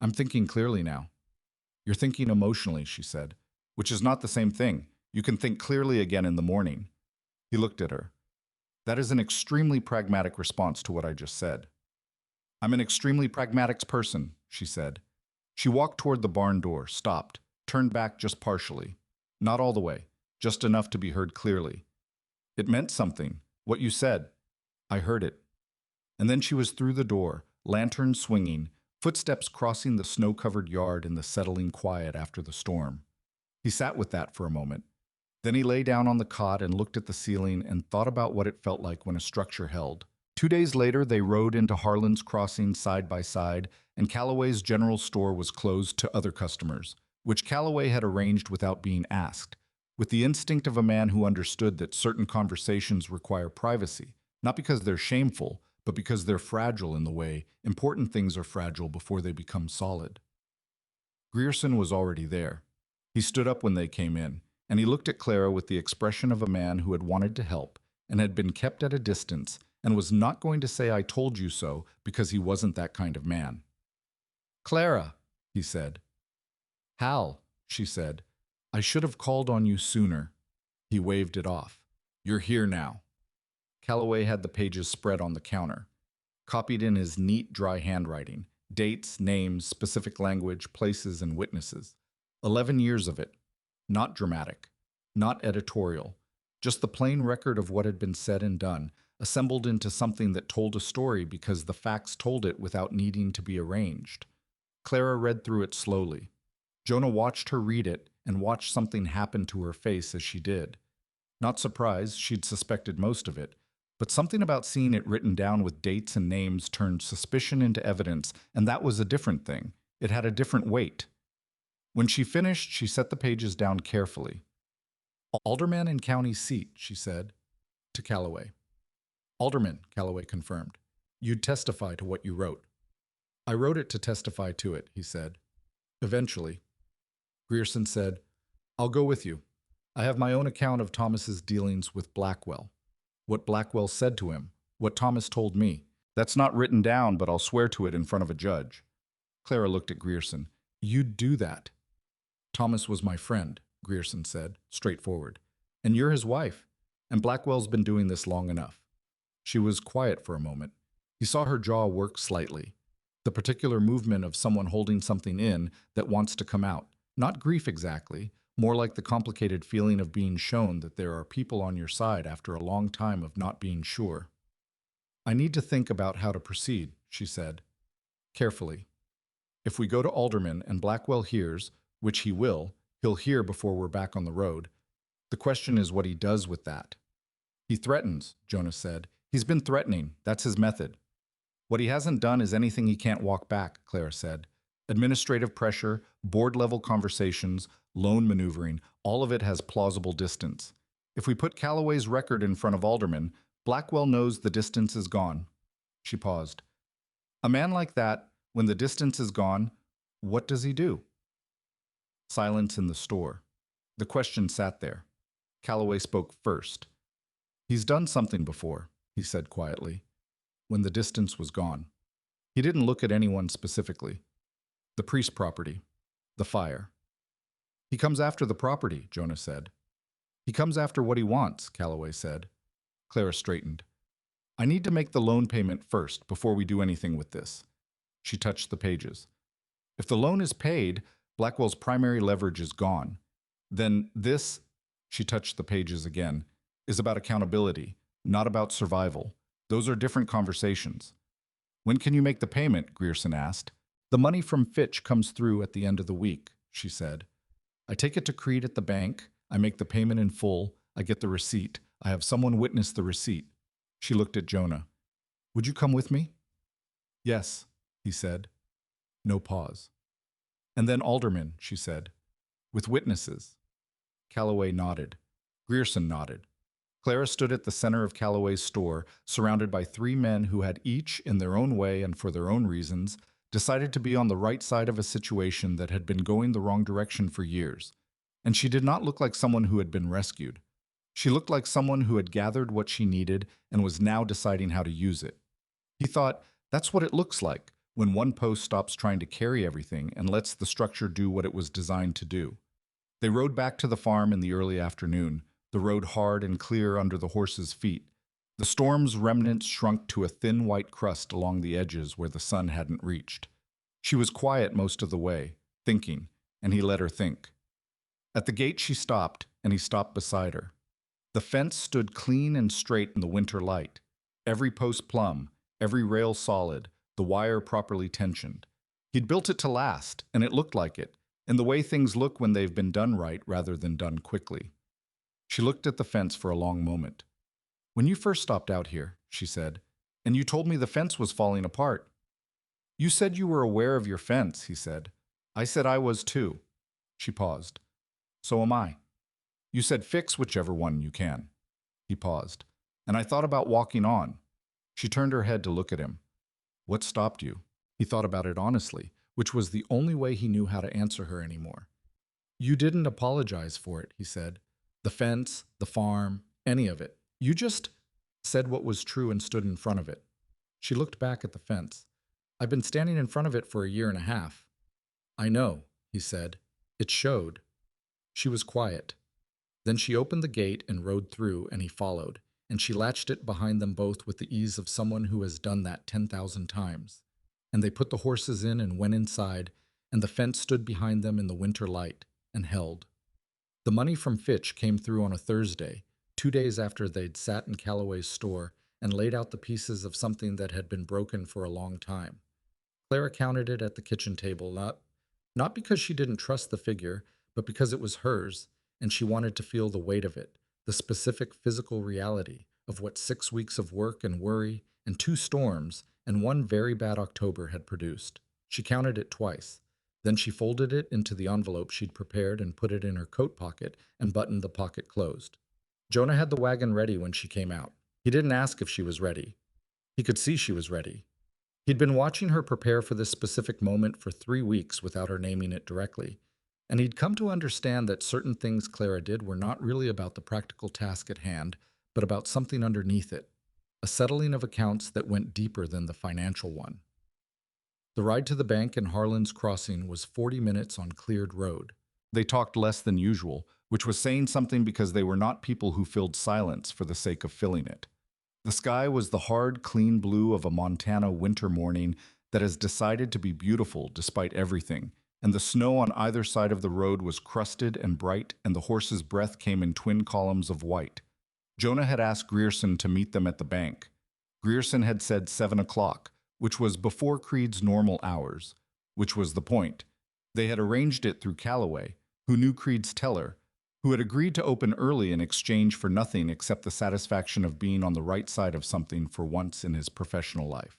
I'm thinking clearly now. You're thinking emotionally, she said, which is not the same thing. You can think clearly again in the morning. He looked at her. That is an extremely pragmatic response to what I just said. I'm an extremely pragmatic person, she said. She walked toward the barn door, stopped, turned back just partially. Not all the way, just enough to be heard clearly. It meant something, what you said. I heard it. And then she was through the door, lantern swinging, footsteps crossing the snow-covered yard in the settling quiet after the storm. He sat with that for a moment. Then he lay down on the cot and looked at the ceiling and thought about what it felt like when a structure held. 2 days later, they rode into Harlan's Crossing side by side, and Callaway's general store was closed to other customers, which Callaway had arranged without being asked, with the instinct of a man who understood that certain conversations require privacy, not because they're shameful, but because they're fragile in the way important things are fragile before they become solid. Grierson was already there. He stood up when they came in, and he looked at Clara with the expression of a man who had wanted to help and had been kept at a distance and was not going to say I told you so because he wasn't that kind of man. Clara, he said. Hal, she said, I should have called on you sooner. He waved it off. You're here now. Callaway had the pages spread on the counter, copied in his neat, dry handwriting, dates, names, specific language, places, and witnesses. 11 years of it. Not dramatic, not editorial, just the plain record of what had been said and done, assembled into something that told a story because the facts told it without needing to be arranged. Clara read through it slowly. Jonah watched her read it and watched something happen to her face as she did. Not surprised, she'd suspected most of it, but something about seeing it written down with dates and names turned suspicion into evidence, and that was a different thing. It had a different weight. When she finished, she set the pages down carefully. Alderman and county seat, she said, to Callaway. Alderman, Callaway confirmed. You'd testify to what you wrote. I wrote it to testify to it, he said. Eventually. Grierson said, I'll go with you. I have my own account of Thomas's dealings with Blackwell. What Blackwell said to him, what Thomas told me. That's not written down, but I'll swear to it in front of a judge. Clara looked at Grierson. You'd do that. Thomas was my friend, Grierson said, straightforward. And you're his wife. And Blackwell's been doing this long enough. She was quiet for a moment. He saw her jaw work slightly. The particular movement of someone holding something in that wants to come out. Not grief exactly, more like the complicated feeling of being shown that there are people on your side after a long time of not being sure. I need to think about how to proceed, she said, carefully. If we go to Alderman and Blackwell hears, which he will, he'll hear before we're back on the road. The question is what he does with that. He threatens, Jonas said. He's been threatening. That's his method. What he hasn't done is anything he can't walk back, Clara said. Administrative pressure, board-level conversations, loan maneuvering, all of it has plausible distance. If we put Calloway's record in front of Alderman, Blackwell knows the distance is gone. She paused. A man like that, when the distance is gone, what does he do? Silence in the store. The question sat there. Calloway spoke first. He's done something before, he said quietly, when the distance was gone. He didn't look at anyone specifically. The priest property. The fire. He comes after the property, Jonas said. He comes after what he wants, Calloway said. Clara straightened. I need to make the loan payment first before we do anything with this. She touched the pages. If the loan is paid, Blackwell's primary leverage is gone. Then this, she touched the pages again, is about accountability, not about survival. Those are different conversations. When can you make the payment? Grierson asked. The money from Fitch comes through at the end of the week, she said. I take it to Creed at the bank. I make the payment in full. I get the receipt. I have someone witness the receipt. She looked at Jonah. Would you come with me? Yes, he said. No pause. And then Alderman, she said. With witnesses. Calloway nodded. Grierson nodded. Clara stood at the center of Calloway's store, surrounded by three men who had each, in their own way and for their own reasons, decided to be on the right side of a situation that had been going the wrong direction for years. And she did not look like someone who had been rescued. She looked like someone who had gathered what she needed and was now deciding how to use it. He thought, that's what it looks like when one post stops trying to carry everything and lets the structure do what it was designed to do. They rode back to the farm in the early afternoon, the road hard and clear under the horses' feet. The storm's remnants shrunk to a thin white crust along the edges where the sun hadn't reached. She was quiet most of the way, thinking, and he let her think. At the gate she stopped, and he stopped beside her. The fence stood clean and straight in the winter light, every post plumb, every rail solid, the wire properly tensioned. He'd built it to last, and it looked like it, in the way things look when they've been done right rather than done quickly. She looked at the fence for a long moment. When you first stopped out here, she said, and you told me the fence was falling apart. You said you were aware of your fence, he said. I said I was too. She paused. So am I. You said fix whichever one you can. He paused. And I thought about walking on. She turned her head to look at him. What stopped you? He thought about it honestly, which was the only way he knew how to answer her anymore. You didn't apologize for it, he said. The fence, the farm, any of it. You just said what was true and stood in front of it. She looked back at the fence. I've been standing in front of it for a year and a half. I know, he said. It showed. She was quiet. Then she opened the gate and rode through, and he followed, and she latched it behind them both with the ease of someone who has done that 10,000 times. And they put the horses in and went inside, and the fence stood behind them in the winter light, and held. The money from Fitch came through on a Thursday, 2 days after they'd sat in Calloway's store and laid out the pieces of something that had been broken for a long time. Clara counted it at the kitchen table, not because she didn't trust the figure, but because it was hers, and she wanted to feel the weight of it, the specific physical reality of what 6 weeks of work and worry and 2 storms and 1 very bad October had produced. She counted it twice. Then she folded it into the envelope she'd prepared and put it in her coat pocket and buttoned the pocket closed. Jonah had the wagon ready when she came out. He didn't ask if she was ready. He could see she was ready. He'd been watching her prepare for this specific moment for 3 weeks without her naming it directly, and he'd come to understand that certain things Clara did were not really about the practical task at hand, but about something underneath it, a settling of accounts that went deeper than the financial one. The ride to the bank in Harlan's Crossing was 40 minutes on cleared road. They talked less than usual, which was saying something because they were not people who filled silence for the sake of filling it. The sky was the hard, clean blue of a Montana winter morning that has decided to be beautiful despite everything, and the snow on either side of the road was crusted and bright, and the horse's breath came in twin columns of white. Jonah had asked Grierson to meet them at the bank. Grierson had said 7 o'clock, which was before Creed's normal hours, which was the point. They had arranged it through Calloway, who knew Creed's teller, who had agreed to open early in exchange for nothing except the satisfaction of being on the right side of something for once in his professional life.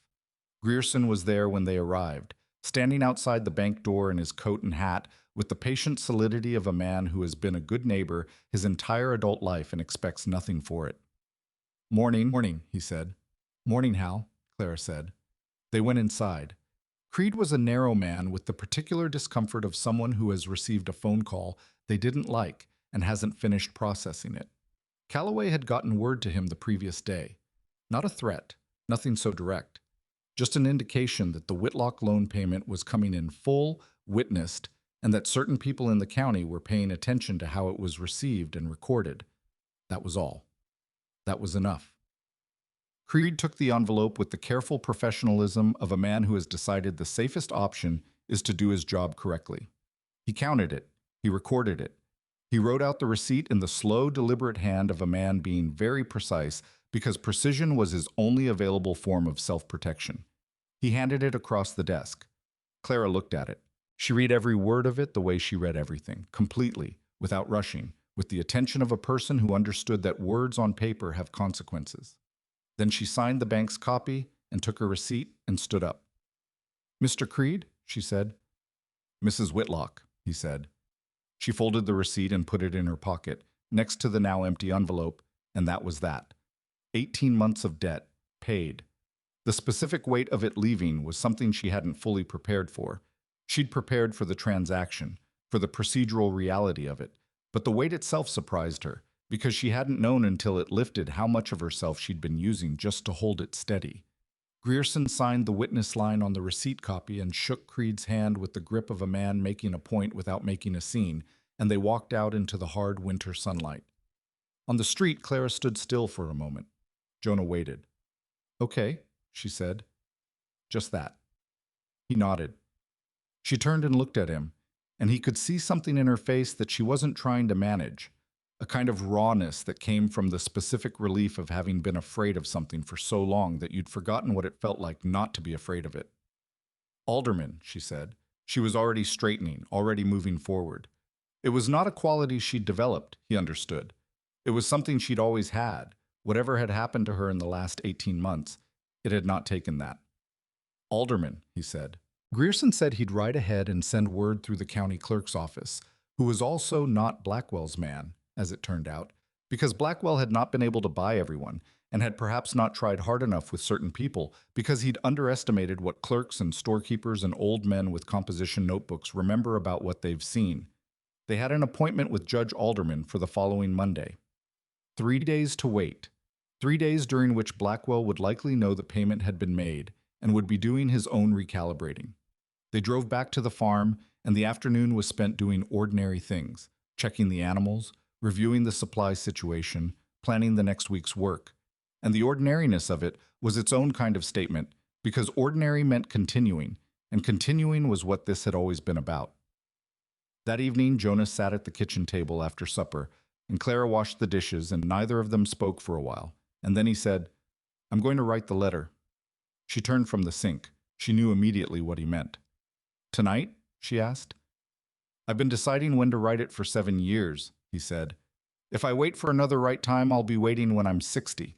Grierson was there when they arrived, standing outside the bank door in his coat and hat, with the patient solidity of a man who has been a good neighbor his entire adult life and expects nothing for it. Morning, he said. Morning, Hal, Clara said. They went inside. Creed was a narrow man with the particular discomfort of someone who has received a phone call they didn't like and hasn't finished processing it. Calloway had gotten word to him the previous day. Not a threat, nothing so direct. Just an indication that the Whitlock loan payment was coming in full, witnessed, and that certain people in the county were paying attention to how it was received and recorded. That was all. That was enough. Creed took the envelope with the careful professionalism of a man who has decided the safest option is to do his job correctly. He counted it. He recorded it. He wrote out the receipt in the slow, deliberate hand of a man being very precise because precision was his only available form of self-protection. He handed it across the desk. Clara looked at it. She read every word of it the way she read everything, completely, without rushing, with the attention of a person who understood that words on paper have consequences. Then she signed the bank's copy and took her receipt and stood up. "Mr. Creed?" she said. "Mrs. Whitlock," he said. She folded the receipt and put it in her pocket, next to the now empty envelope, and that was that. 18 months of debt, paid. The specific weight of it leaving was something she hadn't fully prepared for. She'd prepared for the transaction, for the procedural reality of it, but the weight itself surprised her, because she hadn't known until it lifted how much of herself she'd been using just to hold it steady. Grierson signed the witness line on the receipt copy and shook Creed's hand with the grip of a man making a point without making a scene, and they walked out into the hard winter sunlight. On the street, Clara stood still for a moment. Jonah waited. "Okay," she said. "Just that." He nodded. She turned and looked at him, and he could see something in her face that she wasn't trying to manage, a kind of rawness that came from the specific relief of having been afraid of something for so long that you'd forgotten what it felt like not to be afraid of it. "Alderman," she said. She was already straightening, already moving forward. It was not a quality she'd developed, he understood. It was something she'd always had. Whatever had happened to her in the last 18 months, it had not taken that. "Alderman," he said. Grierson said he'd ride ahead and send word through the county clerk's office, who was also not Blackwell's man, as it turned out, because Blackwell had not been able to buy everyone, and had perhaps not tried hard enough with certain people, because he'd underestimated what clerks and storekeepers and old men with composition notebooks remember about what they've seen. They had an appointment with Judge Alderman for the following Monday. 3 days to wait. 3 days during which Blackwell would likely know the payment had been made, and would be doing his own recalibrating. They drove back to the farm, and the afternoon was spent doing ordinary things, checking the animals, reviewing the supply situation, planning the next week's work. And the ordinariness of it was its own kind of statement, because ordinary meant continuing, and continuing was what this had always been about. That evening, Jonas sat at the kitchen table after supper, and Clara washed the dishes, and neither of them spoke for a while. And then he said, "I'm going to write the letter." She turned from the sink. She knew immediately what he meant. "Tonight?" she asked. "I've been deciding when to write it for 7 years, he said. "If I wait for another right time, I'll be waiting when I'm 60.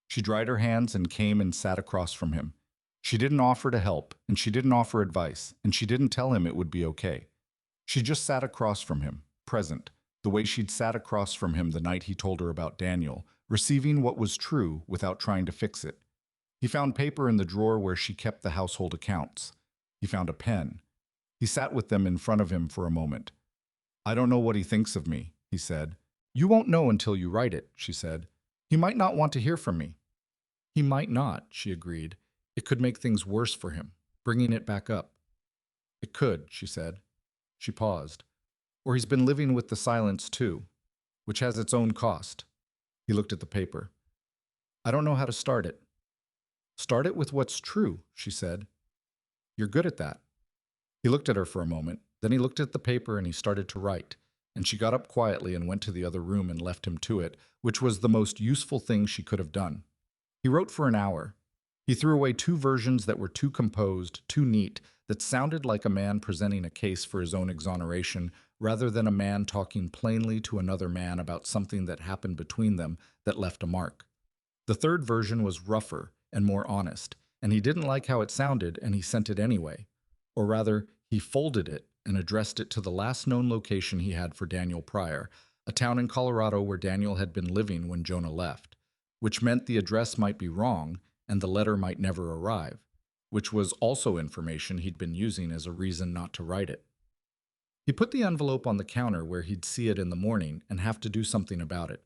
She dried her hands and came and sat across from him. She didn't offer to help, and she didn't offer advice, and she didn't tell him it would be okay. She just sat across from him, present, the way she'd sat across from him the night he told her about Daniel, receiving what was true without trying to fix it. He found paper in the drawer where she kept the household accounts. He found a pen. He sat with them in front of him for a moment. "I don't know what he thinks of me," he said. "You won't know until you write it," she said. "He might not want to hear from me." "He might not," she agreed. "It could make things worse for him, bringing it back up." "It could," she said. She paused. "Or he's been living with the silence too, which has its own cost." He looked at the paper. "I don't know how to start it." "Start it with what's true," she said. "You're good at that." He looked at her for a moment. Then he looked at the paper and he started to write. And she got up quietly and went to the other room and left him to it, which was the most useful thing she could have done. He wrote for an hour. He threw away two versions that were too composed, too neat, that sounded like a man presenting a case for his own exoneration rather than a man talking plainly to another man about something that happened between them that left a mark. The third version was rougher and more honest, and he didn't like how it sounded and he sent it anyway. Or rather, he folded it and addressed it to the last known location he had for Daniel Pryor, a town in Colorado where Daniel had been living when Jonah left, which meant the address might be wrong and the letter might never arrive, which was also information he'd been using as a reason not to write it. He put the envelope on the counter where he'd see it in the morning and have to do something about it.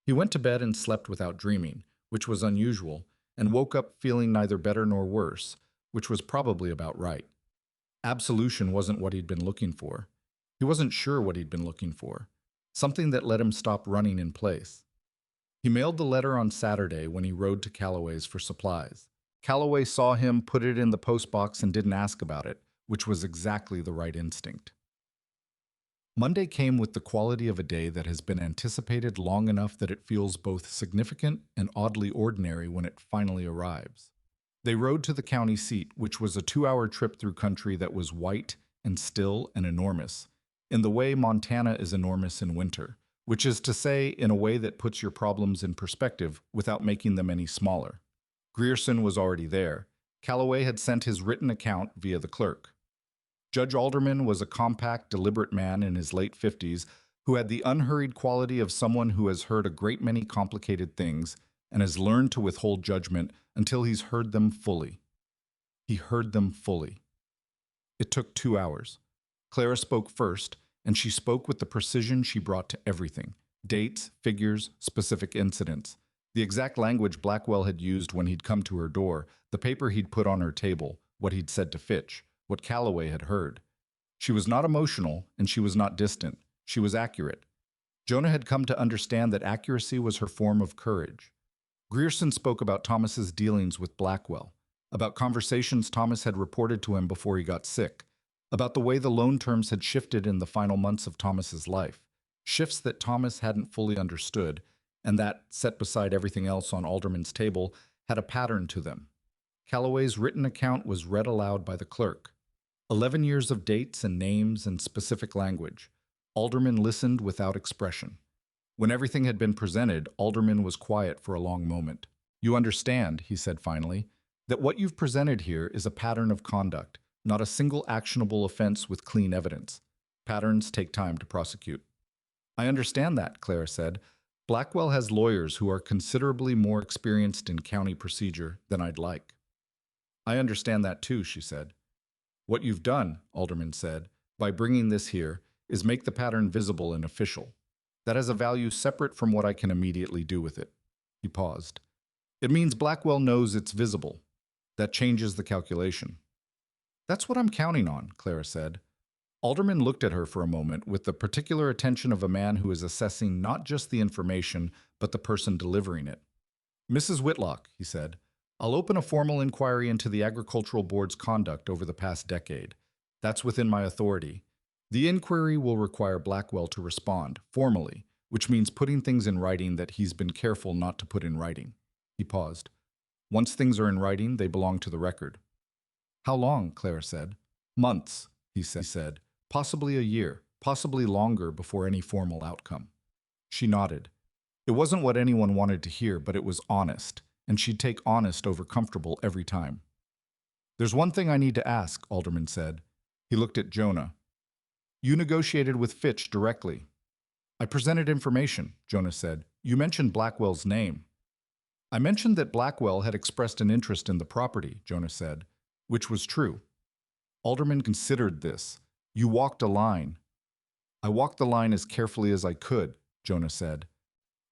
He went to bed and slept without dreaming, which was unusual, and woke up feeling neither better nor worse, which was probably about right. Absolution wasn't what he'd been looking for. He wasn't sure what he'd been looking for. Something that let him stop running in place. He mailed the letter on Saturday when he rode to Calloway's for supplies. Calloway saw him, put it in the postbox, and didn't ask about it, which was exactly the right instinct. Monday came with the quality of a day that has been anticipated long enough that it feels both significant and oddly ordinary when it finally arrives. They rode to the county seat, which was a 2-hour trip through country that was white and still and enormous, in the way Montana is enormous in winter, which is to say, in a way that puts your problems in perspective without making them any smaller. Grierson was already there. Calloway had sent his written account via the clerk. Judge Alderman was a compact, deliberate man in his late 50s who had the unhurried quality of someone who has heard a great many complicated things and has learned to withhold judgment until he's heard them fully. He heard them fully. It took 2 hours. Clara spoke first, and she spoke with the precision she brought to everything: dates, figures, specific incidents. The exact language Blackwell had used when he'd come to her door, the paper he'd put on her table, what he'd said to Fitch, what Calloway had heard. She was not emotional, and she was not distant. She was accurate. Jonah had come to understand that accuracy was her form of courage. Grierson spoke about Thomas's dealings with Blackwell, about conversations Thomas had reported to him before he got sick, about the way the loan terms had shifted in the final months of Thomas's life, shifts that Thomas hadn't fully understood, and that, set beside everything else on Alderman's table, had a pattern to them. Calloway's written account was read aloud by the clerk. 11 years of dates and names and specific language. Alderman listened without expression. When everything had been presented, Alderman was quiet for a long moment. "You understand," he said finally, "that what you've presented here is a pattern of conduct, not a single actionable offense with clean evidence. Patterns take time to prosecute." "I understand that," Clara said. "Blackwell has lawyers who are considerably more experienced in county procedure than I'd like." "I understand that too," she said. "What you've done," Alderman said, "by bringing this here, is make the pattern visible and official. That has a value separate from what I can immediately do with it." He paused. "It means Blackwell knows it's visible. That changes the calculation." "That's what I'm counting on," Clara said. Alderman looked at her for a moment with the particular attention of a man who is assessing not just the information, but the person delivering it. "Mrs. Whitlock," he said, "I'll open a formal inquiry into the Agricultural Board's conduct over the past decade. That's within my authority. The inquiry will require Blackwell to respond, formally, which means putting things in writing that he's been careful not to put in writing." He paused. "Once things are in writing, they belong to the record." "How long?" Clara said. "Months," he said. "Possibly a year, possibly longer before any formal outcome." She nodded. It wasn't what anyone wanted to hear, but it was honest, and she'd take honest over comfortable every time. "There's one thing I need to ask," Alderman said. He looked at Jonah. "You negotiated with Fitch directly." "I presented information," Jonah said. "You mentioned Blackwell's name." "I mentioned that Blackwell had expressed an interest in the property," Jonah said, which was true. Alderman considered this. "You walked a line." "I walked the line as carefully as I could," Jonah said.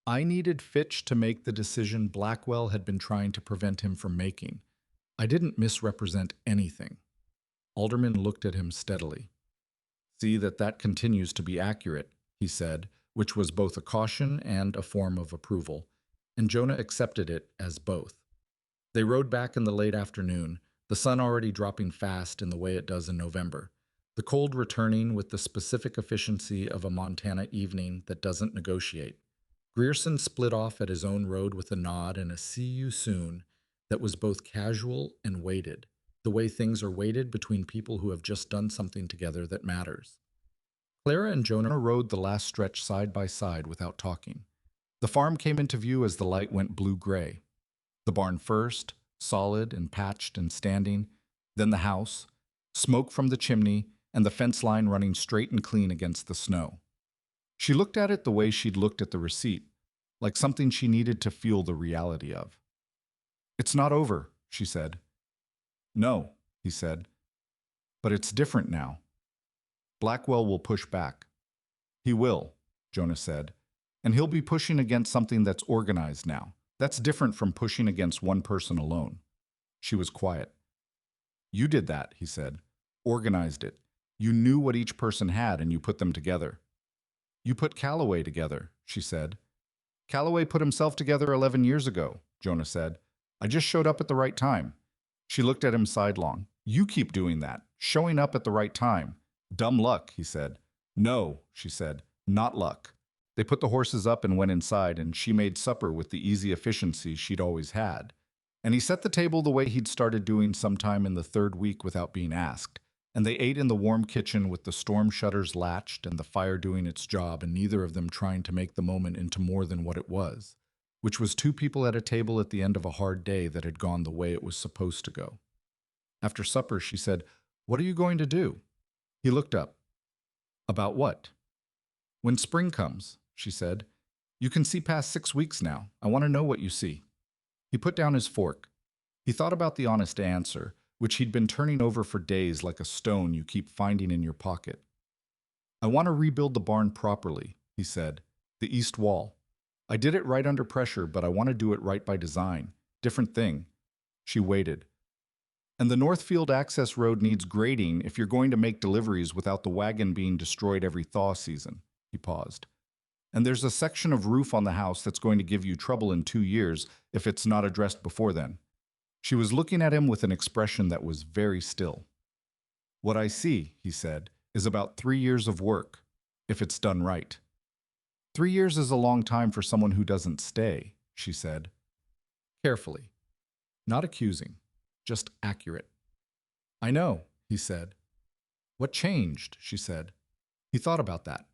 "I needed Fitch to make the decision Blackwell had been trying to prevent him from making. I didn't misrepresent anything." Alderman looked at him steadily. "See that continues to be accurate," he said, which was both a caution and a form of approval, and Jonah accepted it as both. They rode back in the late afternoon, the sun already dropping fast in the way it does in November, the cold returning with the specific efficiency of a Montana evening that doesn't negotiate. Grierson split off at his own road with a nod and a see you soon that was both casual and weighted, the way things are weighted between people who have just done something together that matters. Clara and Jonah rode the last stretch side by side without talking. The farm came into view as the light went blue-gray. The barn first, solid and patched and standing, then the house, smoke from the chimney, and the fence line running straight and clean against the snow. She looked at it the way she'd looked at the receipt, like something she needed to feel the reality of. "It's not over," she said. "No," he said. "But it's different now. Blackwell will push back." "He will," Jonah said. "And he'll be pushing against something that's organized now. That's different from pushing against one person alone." She was quiet. "You did that," he said. "Organized it. You knew what each person had and you put them together." "You put Calloway together," she said. "Calloway put himself together 11 years ago," Jonah said. "I just showed up at the right time." She looked at him sidelong. "You keep doing that, showing up at the right time. Dumb luck," he said. "No," she said, "not luck." They put the horses up and went inside, and she made supper with the easy efficiency she'd always had. And he set the table the way he'd started doing sometime in the third week without being asked. And they ate in the warm kitchen with the storm shutters latched and the fire doing its job, and neither of them trying to make the moment into more than what it was, which was two people at a table at the end of a hard day that had gone the way it was supposed to go. After supper, she said, "What are you going to do?" He looked up. "About what?" "When spring comes," she said. "You can see past 6 weeks now. I want to know what you see." He put down his fork. He thought about the honest answer, which he'd been turning over for days like a stone you keep finding in your pocket. "I want to rebuild the barn properly," he said. "The east wall. I did it right under pressure, but I want to do it right by design. Different thing." She waited. "And the Northfield access road needs grading if you're going to make deliveries without the wagon being destroyed every thaw season." He paused. "And there's a section of roof on the house that's going to give you trouble in 2 years if it's not addressed before then." She was looking at him with an expression that was very still. "What I see," he said, "is about 3 years of work, if it's done right." 3 years is a long time for someone who doesn't stay, she said. Carefully. Not accusing, just accurate. "I know," he said. "What changed?" she said. He thought about that.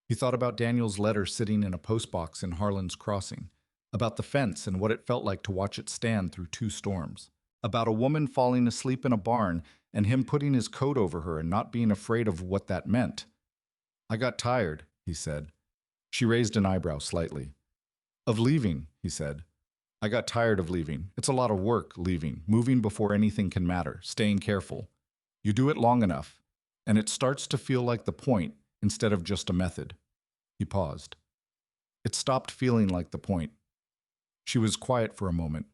He thought about Daniel's letter sitting in a postbox in Harlan's Crossing, about the fence and what it felt like to watch it stand through 2 storms, about a woman falling asleep in a barn and him putting his coat over her and not being afraid of what that meant. "I got tired," he said. She raised an eyebrow slightly. "Of leaving," he said. "I got tired of leaving. It's a lot of work, leaving, moving before anything can matter, staying careful. You do it long enough, and it starts to feel like the point instead of just a method." He paused. It stopped feeling like the point. She was quiet for a moment.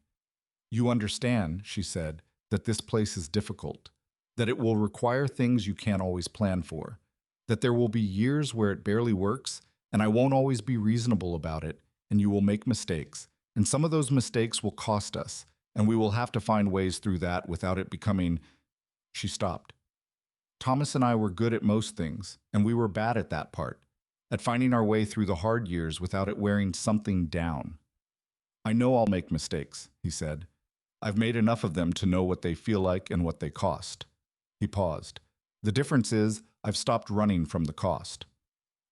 "You understand," she said, "that this place is difficult, that it will require things you can't always plan for, that there will be years where it barely works, and I won't always be reasonable about it, and you will make mistakes, and some of those mistakes will cost us, and we will have to find ways through that without it becoming—" She stopped. "Thomas and I were good at most things, and we were bad at that part, at finding our way through the hard years without it wearing something down. I know I'll make mistakes," he said. "I've made enough of them to know what they feel like and what they cost." He paused. "The difference is I've stopped running from the cost."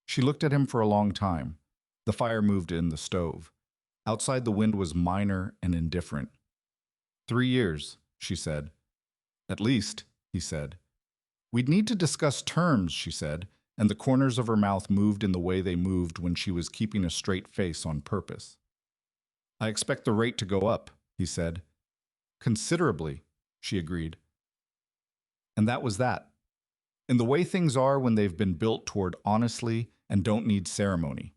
She looked at him for a long time. The fire moved in the stove. Outside the wind was minor and indifferent. 3 years, she said. "At least," he said. "We'd need to discuss terms," she said, and the corners of her mouth moved in the way they moved when she was keeping a straight face on purpose. "I expect the rate to go up," he said. "Considerably," she agreed. And that was that. In the way things are when they've been built toward honestly and don't need ceremony.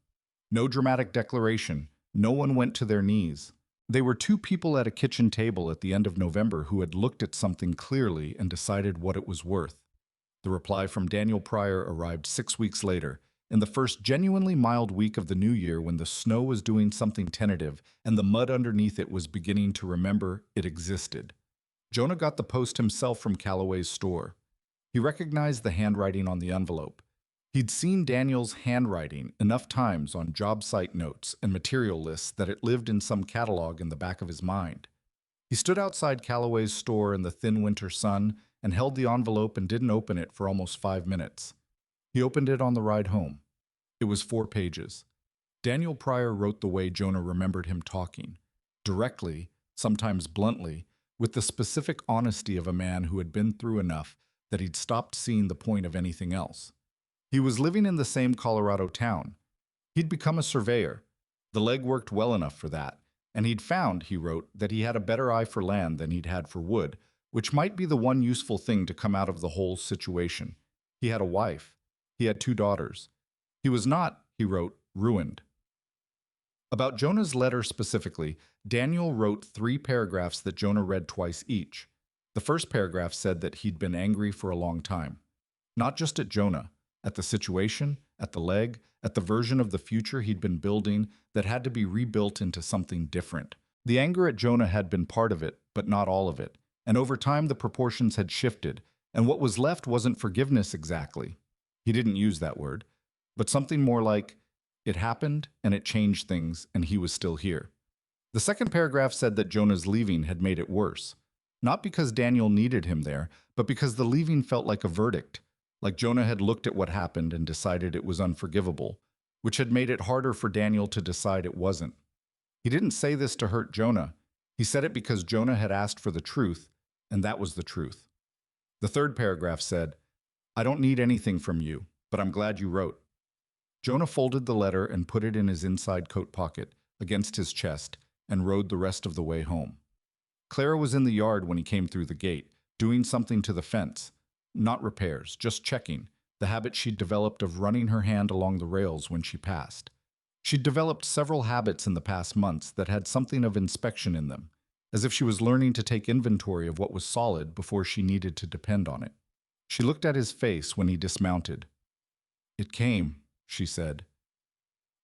No dramatic declaration. No one went to their knees. They were 2 people at a kitchen table at the end of November who had looked at something clearly and decided what it was worth. The reply from Daniel Pryor arrived 6 weeks later, in the first genuinely mild week of the new year when the snow was doing something tentative and the mud underneath it was beginning to remember it existed. Jonah got the post himself from Calloway's store. He recognized the handwriting on the envelope. He'd seen Daniel's handwriting enough times on job site notes and material lists that it lived in some catalog in the back of his mind. He stood outside Calloway's store in the thin winter sun and held the envelope and didn't open it for almost 5 minutes. He opened it on the ride home. It was 4 pages. Daniel Pryor wrote the way Jonah remembered him talking, directly, sometimes bluntly, with the specific honesty of a man who had been through enough that he'd stopped seeing the point of anything else. He was living in the same Colorado town. He'd become a surveyor. The leg worked well enough for that, and he'd found, he wrote, that he had a better eye for land than he'd had for wood, which might be the one useful thing to come out of the whole situation. He had a wife. He had 2 daughters. He was not, he wrote, ruined. About Jonah's letter specifically, Daniel wrote 3 paragraphs that Jonah read twice each. The first paragraph said that he'd been angry for a long time. Not just at Jonah, at the situation, at the leg, at the version of the future he'd been building that had to be rebuilt into something different. The anger at Jonah had been part of it, but not all of it. And over time the proportions had shifted, and what was left wasn't forgiveness exactly. He didn't use that word, but something more like, it happened, and it changed things, and he was still here. The second paragraph said that Jonah's leaving had made it worse. Not because Daniel needed him there, but because the leaving felt like a verdict, like Jonah had looked at what happened and decided it was unforgivable, which had made it harder for Daniel to decide it wasn't. He didn't say this to hurt Jonah. He said it because Jonah had asked for the truth, and that was the truth. The third paragraph said, I don't need anything from you, but I'm glad you wrote. Jonah folded the letter and put it in his inside coat pocket, against his chest, and rode the rest of the way home. Clara was in the yard when he came through the gate, doing something to the fence. Not repairs, just checking, the habit she'd developed of running her hand along the rails when she passed. She'd developed several habits in the past months that had something of inspection in them, as if she was learning to take inventory of what was solid before she needed to depend on it. She looked at his face when he dismounted. It came, she said.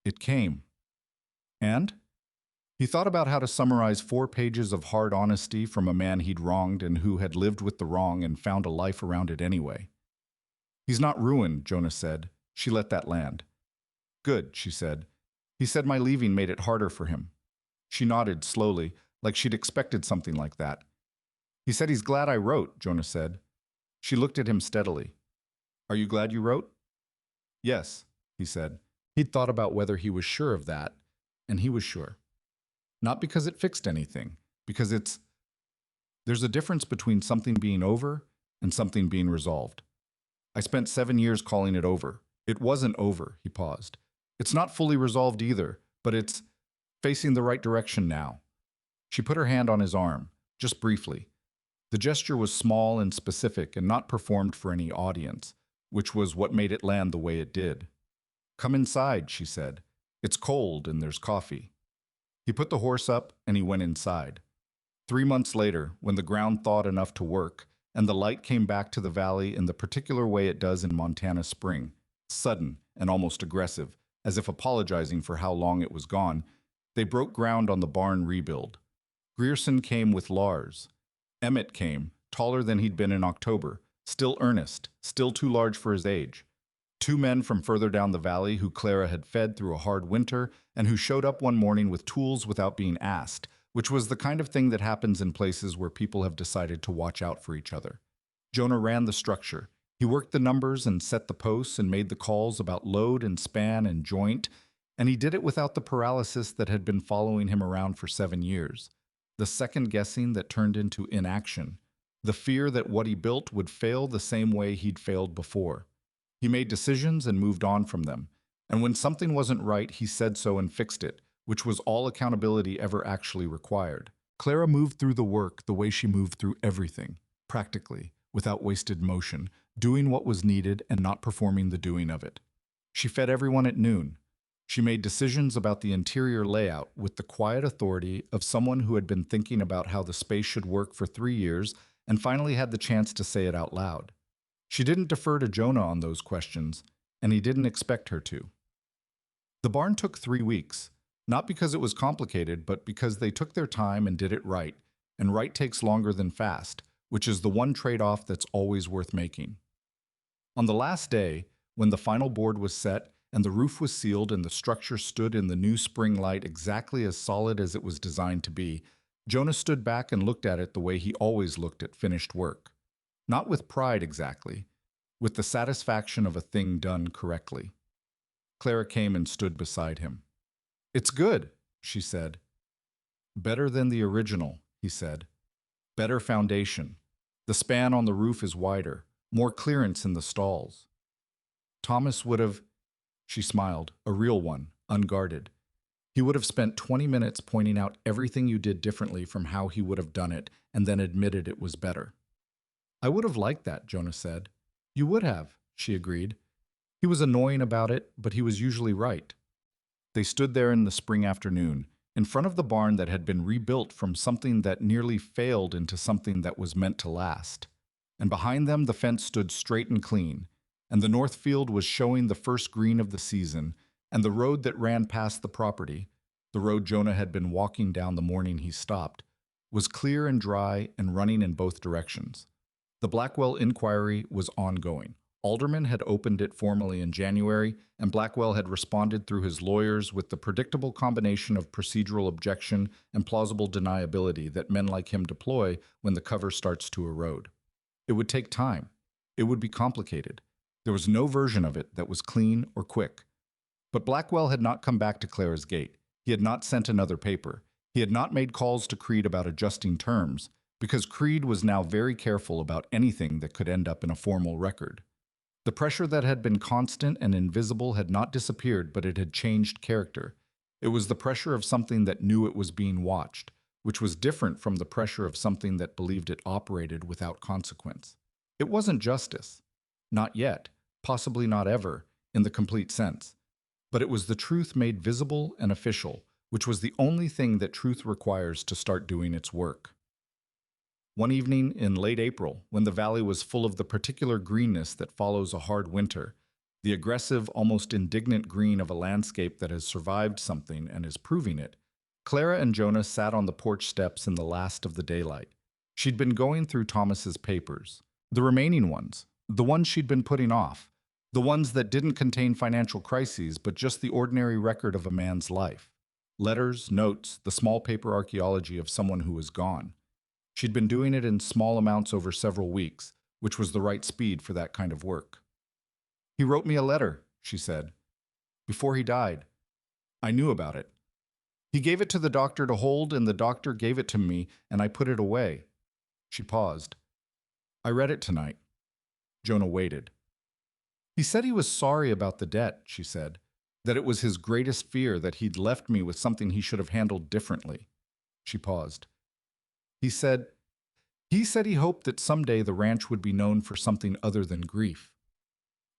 It came. And? He thought about how to summarize 4 pages of hard honesty from a man he'd wronged and who had lived with the wrong and found a life around it anyway. He's not ruined, Jonah said. She let that land. Good, she said. He said my leaving made it harder for him. She nodded slowly, like she'd expected something like that. He said he's glad I wrote, Jonah said. She looked at him steadily. Are you glad you wrote? Yes, he said. He'd thought about whether he was sure of that, and he was sure. Not because it fixed anything, because there's a difference between something being over and something being resolved. I spent 7 years calling it over. It wasn't over, he paused. It's not fully resolved either, but it's facing the right direction now. She put her hand on his arm, just briefly. The gesture was small and specific and not performed for any audience, which was what made it land the way it did. Come inside, she said. It's cold and there's coffee. He put the horse up and he went inside. 3 months later, when the ground thawed enough to work, and the light came back to the valley in the particular way it does in Montana spring, sudden and almost aggressive, as if apologizing for how long it was gone, they broke ground on the barn rebuild. Grierson came with Lars. Emmett came, taller than he'd been in October, still earnest, still too large for his age. 2 men from further down the valley who Clara had fed through a hard winter and who showed up one morning with tools without being asked, which was the kind of thing that happens in places where people have decided to watch out for each other. Jonah ran the structure. He worked the numbers and set the posts and made the calls about load and span and joint, and he did it without the paralysis that had been following him around for 7 years. The second guessing that turned into inaction. The fear that what he built would fail the same way he'd failed before. He made decisions and moved on from them. And when something wasn't right, he said so and fixed it, which was all accountability ever actually required. Clara moved through the work the way she moved through everything, practically, without wasted motion, doing what was needed and not performing the doing of it. She fed everyone at noon. She made decisions about the interior layout with the quiet authority of someone who had been thinking about how the space should work for 3 years and finally had the chance to say it out loud. She didn't defer to Jonah on those questions, and he didn't expect her to. The barn took 3 weeks, not because it was complicated, but because they took their time and did it right, and right takes longer than fast, which is the one trade-off that's always worth making. On the last day, when the final board was set and the roof was sealed and the structure stood in the new spring light exactly as solid as it was designed to be, Jonah stood back and looked at it the way he always looked at finished work. Not with pride exactly, with the satisfaction of a thing done correctly. Clara came and stood beside him. "It's good," she said. "Better than the original," he said. "Better foundation. The span on the roof is wider, more clearance in the stalls." Thomas would have, she smiled, a real one, unguarded. He would have spent 20 minutes pointing out everything you did differently from how he would have done it, and then admitted it was better. "I would have liked that," Jonah said. "You would have," she agreed. He was annoying about it, but he was usually right. They stood there in the spring afternoon, in front of the barn that had been rebuilt from something that nearly failed into something that was meant to last. And behind them the fence stood straight and clean, and the north field was showing the first green of the season, and the road that ran past the property, the road Jonah had been walking down the morning he stopped, was clear and dry and running in both directions. The Blackwell inquiry was ongoing. Alderman had opened it formally in January, and Blackwell had responded through his lawyers with the predictable combination of procedural objection and plausible deniability that men like him deploy when the cover starts to erode. It would take time. It would be complicated. There was no version of it that was clean or quick. But Blackwell had not come back to Clara's gate. He had not sent another paper. He had not made calls to Creed about adjusting terms, because Creed was now very careful about anything that could end up in a formal record. The pressure that had been constant and invisible had not disappeared, but it had changed character. It was the pressure of something that knew it was being watched, which was different from the pressure of something that believed it operated without consequence. It wasn't justice. Not yet, possibly not ever, in the complete sense. But it was the truth made visible and official, which was the only thing that truth requires to start doing its work. One evening in late April, when the valley was full of the particular greenness that follows a hard winter, the aggressive, almost indignant green of a landscape that has survived something and is proving it, Clara and Jonah sat on the porch steps in the last of the daylight. She'd been going through Thomas's papers, the remaining ones, the ones she'd been putting off, the ones that didn't contain financial crises but just the ordinary record of a man's life. Letters, notes, the small paper archaeology of someone who was gone. She'd been doing it in small amounts over several weeks, which was the right speed for that kind of work. "He wrote me a letter," she said. "Before he died. I knew about it. He gave it to the doctor to hold, and the doctor gave it to me, and I put it away." She paused. "I read it tonight." Jonah waited. "He said he was sorry about the debt," she said, "that it was his greatest fear that he'd left me with something he should have handled differently." She paused. He said he hoped that someday the ranch would be known for something other than grief."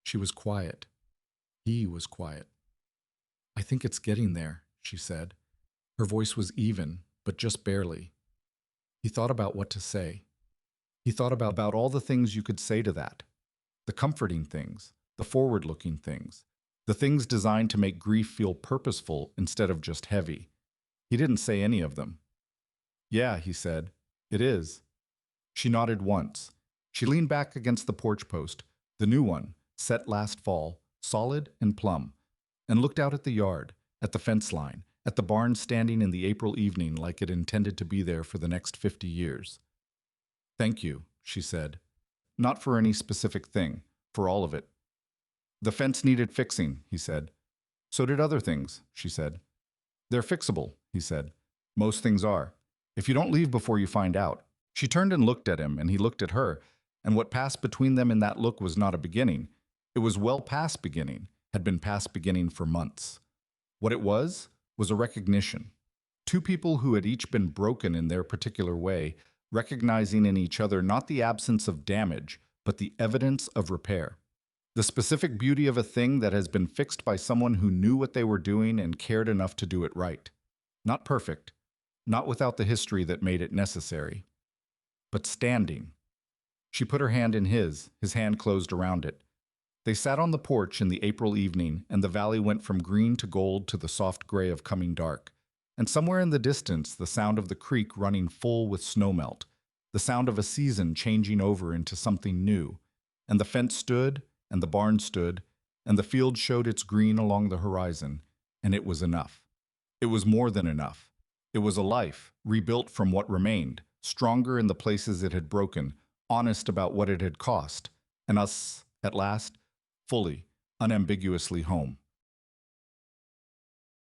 She was quiet. He was quiet. "I think it's getting there," she said. Her voice was even, but just barely. He thought about what to say. He thought about all the things you could say to that. The comforting things, the forward-looking things, the things designed to make grief feel purposeful instead of just heavy. He didn't say any of them. "Yeah," he said, "it is." She nodded once. She leaned back against the porch post, the new one, set last fall, solid and plumb, and looked out at the yard, at the fence line, at the barn standing in the April evening like it intended to be there for the next 50 years. "Thank you," she said. "Not for any specific thing, for all of it." "The fence needed fixing," he said. "So did other things," she said. "They're fixable," he said. "Most things are. If you don't leave before you find out." She turned and looked at him, and he looked at her, and what passed between them in that look was not a beginning. It was well past beginning, had been past beginning for months. What it was a recognition. Two people who had each been broken in their particular way, recognizing in each other not the absence of damage, but the evidence of repair. The specific beauty of a thing that has been fixed by someone who knew what they were doing and cared enough to do it right. Not perfect, not without the history that made it necessary, but standing. She put her hand in his hand closed around it. They sat on the porch in the April evening, and the valley went from green to gold to the soft gray of coming dark. And somewhere in the distance, the sound of the creek running full with snowmelt, the sound of a season changing over into something new. And the fence stood, and the barn stood, and the field showed its green along the horizon, and it was enough. It was more than enough. It was a life, rebuilt from what remained, stronger in the places it had broken, honest about what it had cost, and us, at last, fully, unambiguously home.